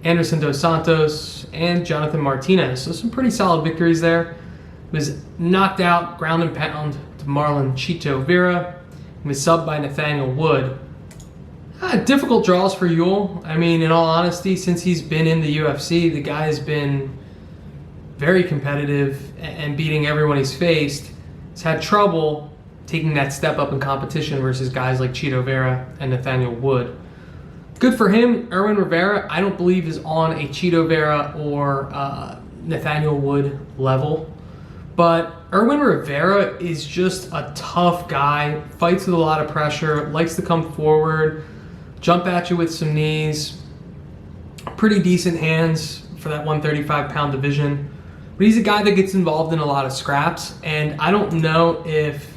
Anderson Dos Santos, and Jonathan Martinez. So some pretty solid victories there. Was knocked out, ground and pound to Marlon Chito Vera. Was subbed by Nathaniel Wood. Difficult draws for Ewell. I mean, in all honesty, since he's been in the UFC, the guy's been very competitive and beating everyone he's faced. He's had trouble taking that step up in competition versus guys like Chito Vera and Nathaniel Wood. Good for him. Erwin Rivera, I don't believe, is on a Chito Vera or Nathaniel Wood level. But Erwin Rivera is just a tough guy, fights with a lot of pressure, likes to come forward, jump at you with some knees. Pretty decent hands for that 135-pound division. But he's a guy that gets involved in a lot of scraps, and I don't know if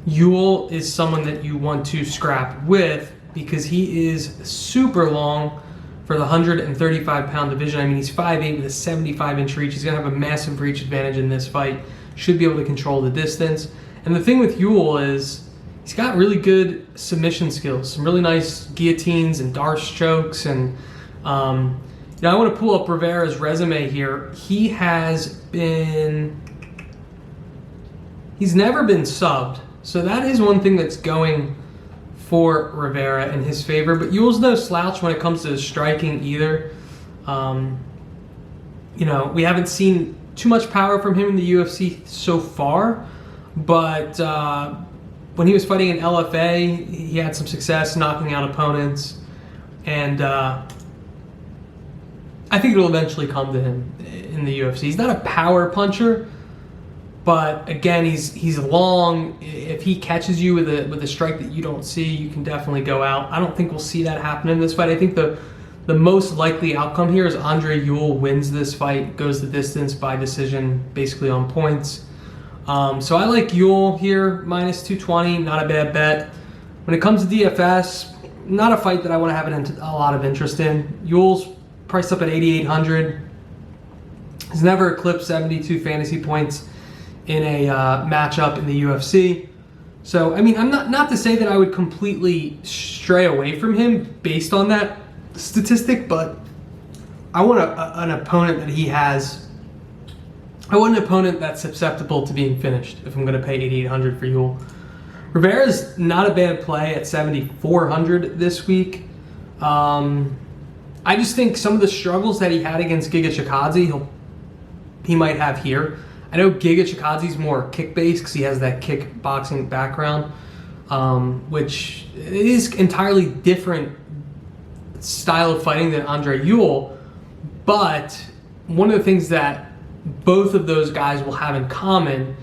Ewell is someone that you want to scrap with because he is super long for the 135-pound division. I mean, he's 5'8" with a 75-inch reach. He's going to have a massive reach advantage in this fight. Should be able to control the distance. And the thing with Ewell is he's got really good submission skills, some really nice guillotines and Darce chokes. And I want to pull up Rivera's resume here. He's never been subbed. So that is one thing that's going for Rivera in his favor. But Ewell's no slouch when it comes to striking either. We haven't seen too much power from him in the UFC so far, but when he was fighting in LFA, he had some success knocking out opponents, and I think it'll eventually come to him in the UFC. He's not a power puncher, but again, he's long. If he catches you with a strike that you don't see, you can definitely go out. I don't think we'll see that happen in this fight. I think the most likely outcome here is Andre Ewell wins this fight, goes the distance by decision, basically on points. So I like Ewell here, minus 220, not a bad bet. When it comes to DFS, not a fight that I want to have a lot of interest in. Ewell's priced up at 8,800. He's never eclipsed 72 fantasy points in a matchup in the UFC. So, I mean, I'm not to say that I would completely stray away from him based on that statistic, but I want an opponent that he has. I want an opponent that's susceptible to being finished if I'm going to pay 8,800 for Ewell. Rivera's not a bad play at 7,400 this week. I just think some of the struggles that he had against Giga Chikadze, he might have here. I know Giga Chikadze's more kick-based because he has that kickboxing background, which is entirely different style of fighting than Andre Ewell, but one of the things that both of those guys will have in common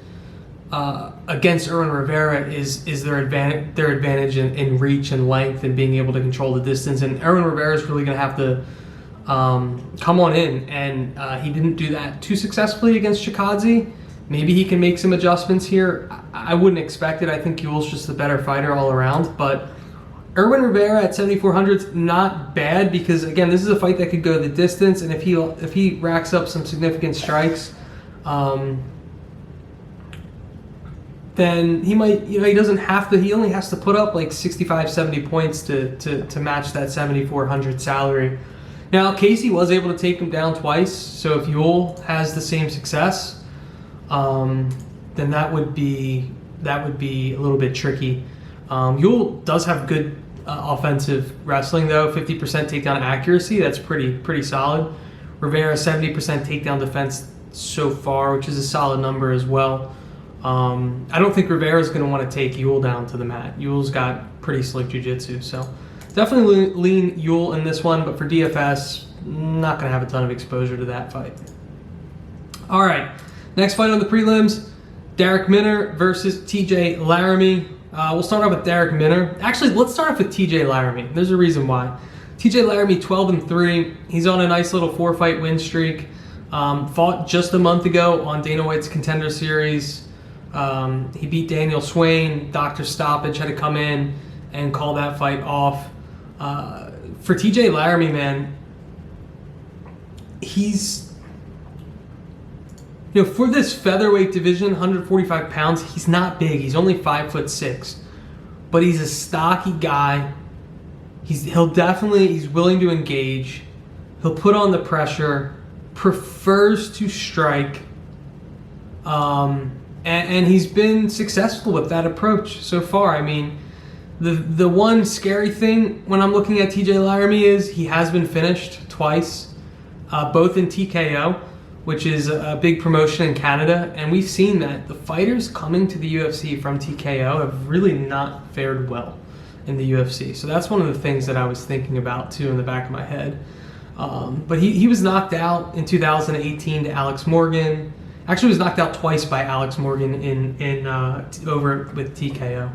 against Erwin Rivera is their advantage in reach and length and being able to control the distance. And Erwin Rivera is really going to have to come on in, and he didn't do that too successfully against Chikadze. Maybe he can make some adjustments here. I wouldn't expect it. I think Ewell's just a better fighter all around, but Erwin Rivera at 7,400 is not bad because, again, this is a fight that could go the distance, and if he racks up some significant strikes, then he might, he doesn't have to, he only has to put up like 65, 70 points to match that 7,400 salary. Now, Casey was able to take him down twice, so if Ewell has the same success, then that would be a little bit tricky. Ewell does have good offensive wrestling though, 50% takedown accuracy. That's pretty solid. Rivera 70% takedown defense so far, which is a solid number as well. I don't think Rivera's going to want to take Ewell down to the mat. Ewell's got pretty slick jiu-jitsu, so definitely lean Ewell in this one. But for DFS, not going to have a ton of exposure to that fight. All right, next fight on the prelims: Darrick Minner versus TJ Laramie. We'll start off with Darrick Minner. Actually, let's start off with TJ Laramie. There's a reason why. TJ Laramie 12-3. He's on a nice little 4-fight win streak. Fought just a month ago on Dana White's Contender Series. He beat Daniel Swain. Dr. Stoppage had to come in and call that fight off. For TJ Laramie, man, he's, for this featherweight division, 145 pounds, he's not big. He's only 5'6", but he's a stocky guy. He's willing to engage. He'll put on the pressure, prefers to strike, and he's been successful with that approach so far. I mean, the one scary thing when I'm looking at TJ Laramie is he has been finished twice, both in TKO, which is a big promotion in Canada, and we've seen that the fighters coming to the UFC from TKO have really not fared well in the UFC. So that's one of the things that I was thinking about too in the back of my head. But he was knocked out in 2018 to Alex Morgan. Actually, was knocked out twice by Alex Morgan in over with TKO.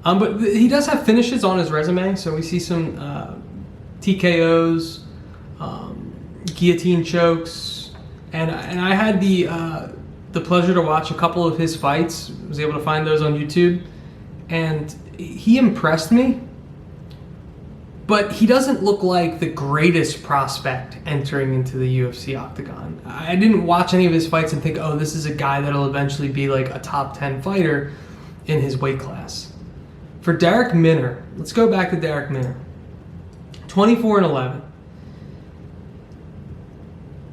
But he does have finishes on his resume, so we see some TKOs, guillotine chokes, and I had the pleasure to watch a couple of his fights. Was able to find those on YouTube, and he impressed me. But he doesn't look like the greatest prospect entering into the UFC octagon. I didn't watch any of his fights and think, oh, this is a guy that'll eventually be like a top 10 fighter in his weight class. For Darrick Minner, let's go back to Darrick Minner. 24-11.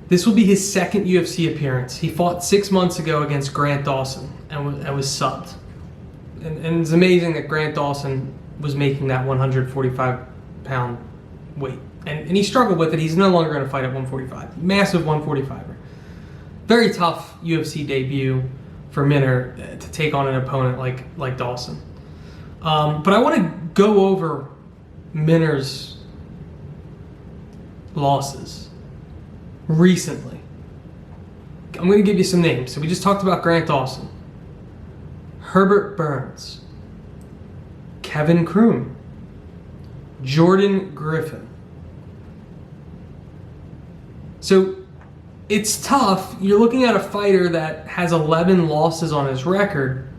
This will be his second UFC appearance. He fought 6 months ago against Grant Dawson and was subbed. And it's amazing that Grant Dawson was making that 145-pound weight. And he struggled with it. He's no longer going to fight at 145. Massive 145er. Very tough UFC debut for Minner to take on an opponent like Dawson. But I want to go over Minner's losses recently. I'm going to give you some names. So we just talked about Grant Dawson, Herbert Burns, Kevin Kroom, Jordan Griffin. So it's tough. You're looking at a fighter that has 11 losses on his record,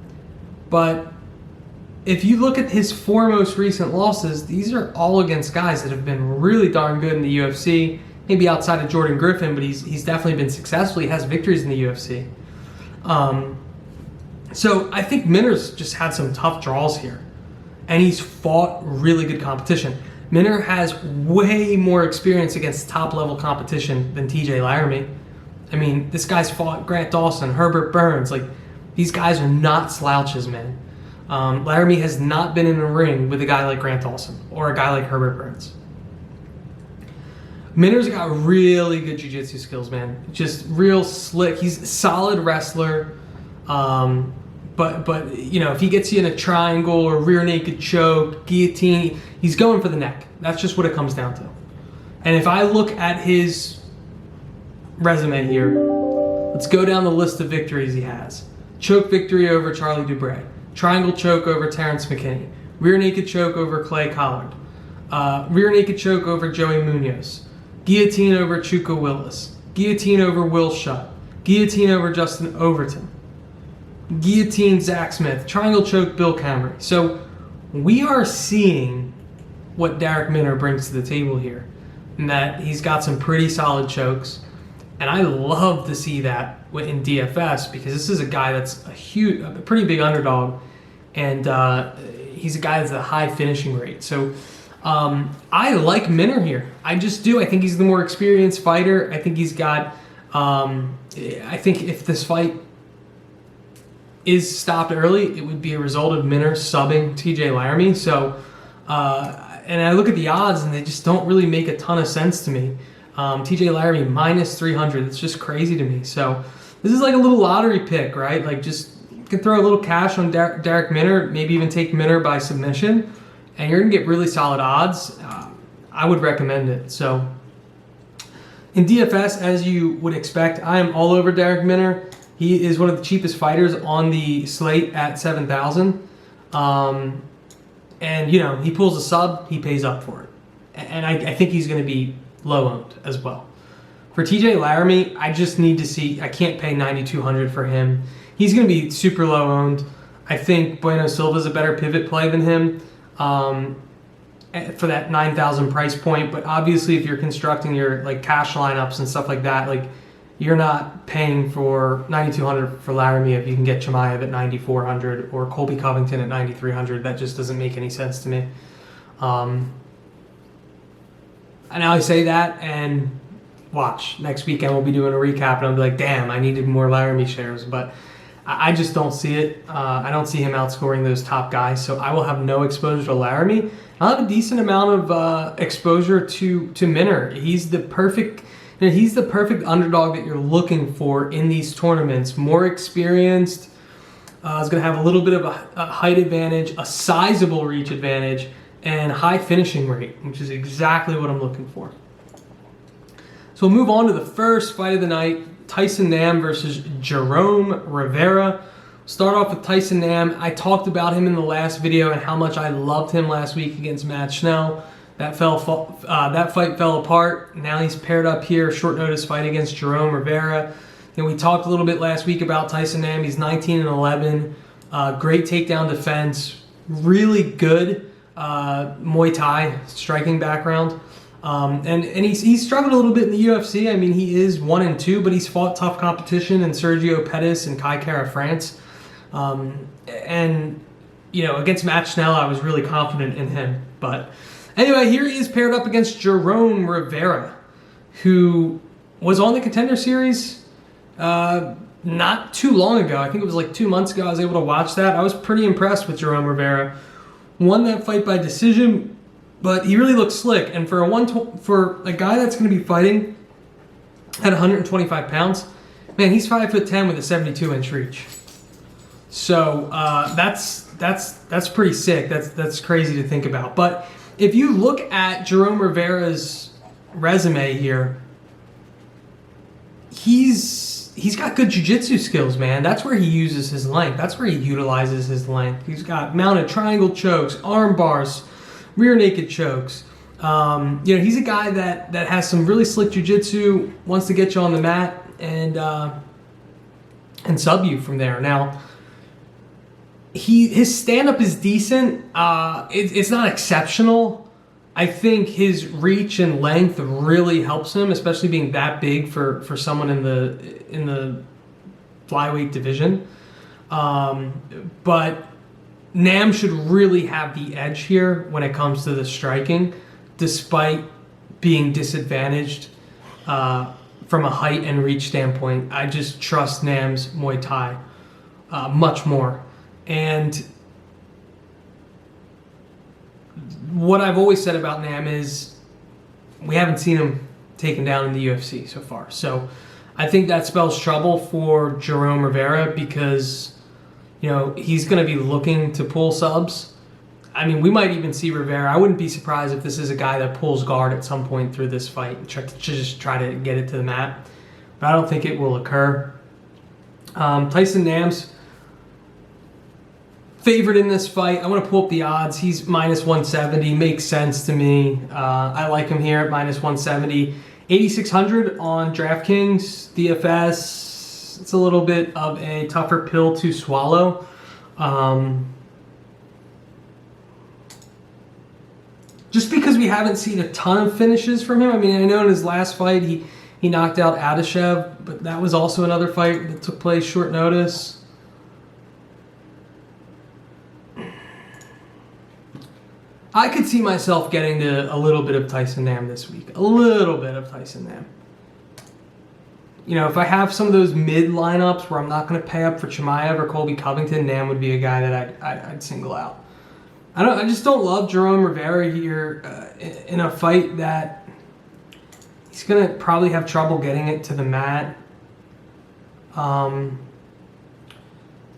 but if you look at his 4 most recent losses, these are all against guys that have been really darn good in the UFC. Maybe outside of Jordan Griffin, but he's definitely been successful. He has victories in the UFC. So I think Minner's just had some tough draws here, and he's fought really good competition. Minner has way more experience against top-level competition than TJ Laramie. I mean, this guy's fought Grant Dawson, Herbert Burns. Like, these guys are not slouches, man. Laramie has not been in a ring with a guy like Grant Dawson or a guy like Herbert Burns. Minner's got really good jiu-jitsu skills, man. Just real slick. He's a solid wrestler. But if he gets you in a triangle or rear naked choke, guillotine, he's going for the neck. That's just what it comes down to. And if I look at his resume here, let's go down the list of victories he has. choke victory over Charlie Dubray, triangle choke over Terrence McKinney, rear naked choke over Clay Collard, rear naked choke over Joey Munoz, guillotine over Chuka Willis, guillotine over Will Shutt, guillotine over Justin Overton, guillotine Zach Smith, triangle choke Bill Camry. So we are seeing what Darrick Minner brings to the table here, and that he's got some pretty solid chokes. And I love to see that in DFS because this is a guy that's a pretty big underdog, and he's a guy that's a high finishing rate. So I like Minner here. I just do. I think he's the more experienced fighter. I think he's got. I think if this fight is stopped early, it would be a result of Minner subbing TJ Laramie. So, and I look at the odds, and they just don't really make a ton of sense to me. TJ Laramie minus 300. It's just crazy to me. So this is like a little lottery pick, right? Like just you can throw a little cash on Darrick Minner, maybe even take Minner by submission, and you're gonna get really solid odds. I would recommend it. So in DFS, as you would expect, I am all over Darrick Minner. He is one of the cheapest fighters on the slate at 7,000. And he pulls a sub, he pays up for it. And I think he's gonna be low owned as well. For TJ Laramie, I just need to see. I can't pay 9,200 for him. He's going to be super low owned. I think Bueno Silva is a better pivot play than him for that 9,000 price point. But obviously, if you're constructing your like cash lineups and stuff like that, like you're not paying for 9,200 for Laramie if you can get Chimaev at 9,400 or Colby Covington at 9,300. That just doesn't make any sense to me. And now I say that, and watch. Next weekend we'll be doing a recap, and I'll be like, damn, I needed more Laramie shares. But I just don't see it. I don't see him outscoring those top guys, so I will have no exposure to Laramie. I'll have a decent amount of exposure to Minner. He's the perfect underdog that you're looking for in these tournaments. More experienced. Is going to have a little bit of a height advantage, a sizable reach advantage, and high finishing rate, which is exactly what I'm looking for. So we'll move on to the first fight of the night, Tyson Nam versus Jerome Rivera. Start off with Tyson Nam. I talked about him in the last video and how much I loved him last week against Matt Schnell. That fight fell apart. Now he's paired up here, short notice fight against Jerome Rivera. And we talked a little bit last week about Tyson Nam. He's 19-11, great takedown defense, really good Muay Thai striking background, and he's struggled a little bit in the UFC. I mean, he is 1-2, but he's fought tough competition in Sergio Pettis and Kai Kara France, and against Matt Schnell, I was really confident in him. But anyway, here he is paired up against Jerome Rivera, who was on the Contender Series not too long ago. I think it was like 2 months ago. I was able to watch that. I was pretty impressed with Jerome Rivera. Won that fight by decision, but he really looks slick. And for a guy that's going to be fighting at 125 pounds, man, he's 5'10" with a 72-inch reach. So that's pretty sick. That's crazy to think about. But if you look at Jerome Rivera's resume here, he's got good jiu-jitsu skills, man. That's where he uses his length. That's where he utilizes his length. He's got mounted triangle chokes, arm bars, rear naked chokes. He's a guy that has some really slick jiu-jitsu, wants to get you on the mat and sub you from there. Now, his stand-up is decent. It's not exceptional. I think his reach and length really helps him, especially being that big for someone in the flyweight division. But Nam should really have the edge here when it comes to the striking, despite being disadvantaged from a height and reach standpoint. I just trust Nam's Muay Thai much more. And what I've always said about Nam is we haven't seen him taken down in the UFC so far. So I think that spells trouble for Jerome Rivera because, he's going to be looking to pull subs. I mean, we might even see Rivera. I wouldn't be surprised if this is a guy that pulls guard at some point through this fight and just try to get it to the mat. But I don't think it will occur. Tyson Nam's favorite in this fight. I want to pull up the odds. He's minus 170. Makes sense to me. I like him here at minus 170. 8,600 on DraftKings DFS. It's a little bit of a tougher pill to swallow. Just because we haven't seen a ton of finishes from him. I mean, I know in his last fight he knocked out Adeshev, but that was also another fight that took place short notice. I could see myself getting to a little bit of Tyson Nam this week. A little bit of Tyson Nam. You know, if I have some of those mid lineups where I'm not going to pay up for Chimaev or Colby Covington, Nam would be a guy that I'd single out. I just don't love Jerome Rivera here in a fight that he's going to probably have trouble getting it to the mat.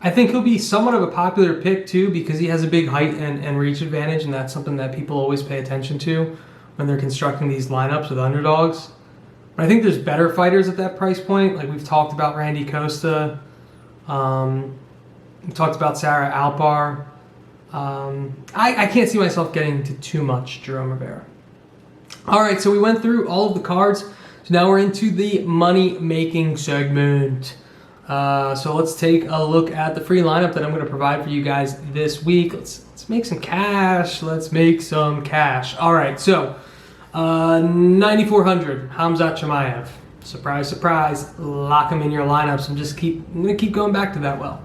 I think he'll be somewhat of a popular pick too because he has a big height and reach advantage, and that's something that people always pay attention to when they're constructing these lineups with underdogs. But I think there's better fighters at that price point. Like we've talked about Randy Costa. We talked about Sarah Alpar. I can't see myself getting to too much Jerome Rivera. All right, so we went through all of the cards. So now we're into the money-making segment. So let's take a look at the free lineup that I'm going to provide for you guys this week. Let's make some cash. Let's make some cash. All right, so 9,400, Khamzat Chimaev. Surprise, surprise. Lock him in your lineups. I'm going to keep going back to that well.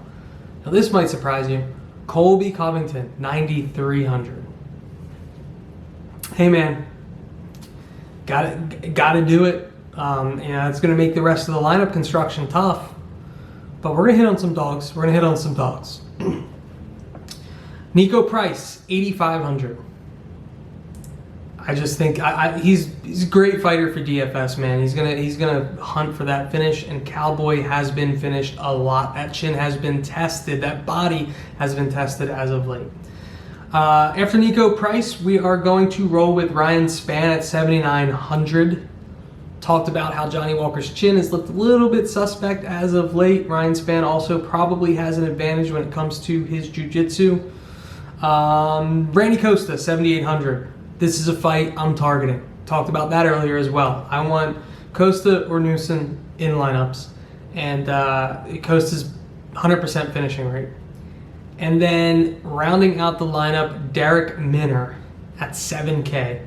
Now this might surprise you. Colby Covington, 9,300. Hey man, gotta do it. It's going to make the rest of the lineup construction tough. But we're going to hit on some dogs. Nico Price, 8,500. I just think he's a great fighter for DFS, man. He's gonna hunt for that finish, and Cowboy has been finished a lot. That chin has been tested. That body has been tested as of late. After Nico Price, we are going to roll with Ryan Spann at 7,900. Talked about how Johnny Walker's chin has looked a little bit suspect as of late. Ryan Spann also probably has an advantage when it comes to his jiu-jitsu. Randy Costa, 7,800. This is a fight I'm targeting. Talked about that earlier as well. I want Costa or Newson in lineups. And Costa's 100% finishing rate. And then rounding out the lineup, Derek Minner at 7K,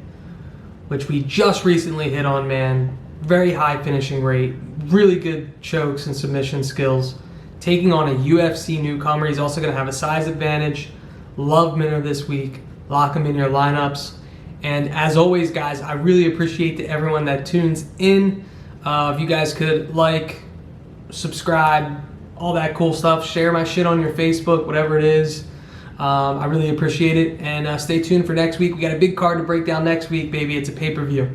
which we just recently hit on, man. Very high finishing rate, really good chokes and submission skills. Taking on a UFC newcomer. He's also going to have a size advantage. Love Minner this week. Lock him in your lineups. And as always, guys, I really appreciate everyone that tunes in. If you guys could like, subscribe, all that cool stuff. Share my shit on your Facebook, whatever it is. I really appreciate it. And stay tuned for next week. We got a big card to break down next week, baby. It's a pay-per-view.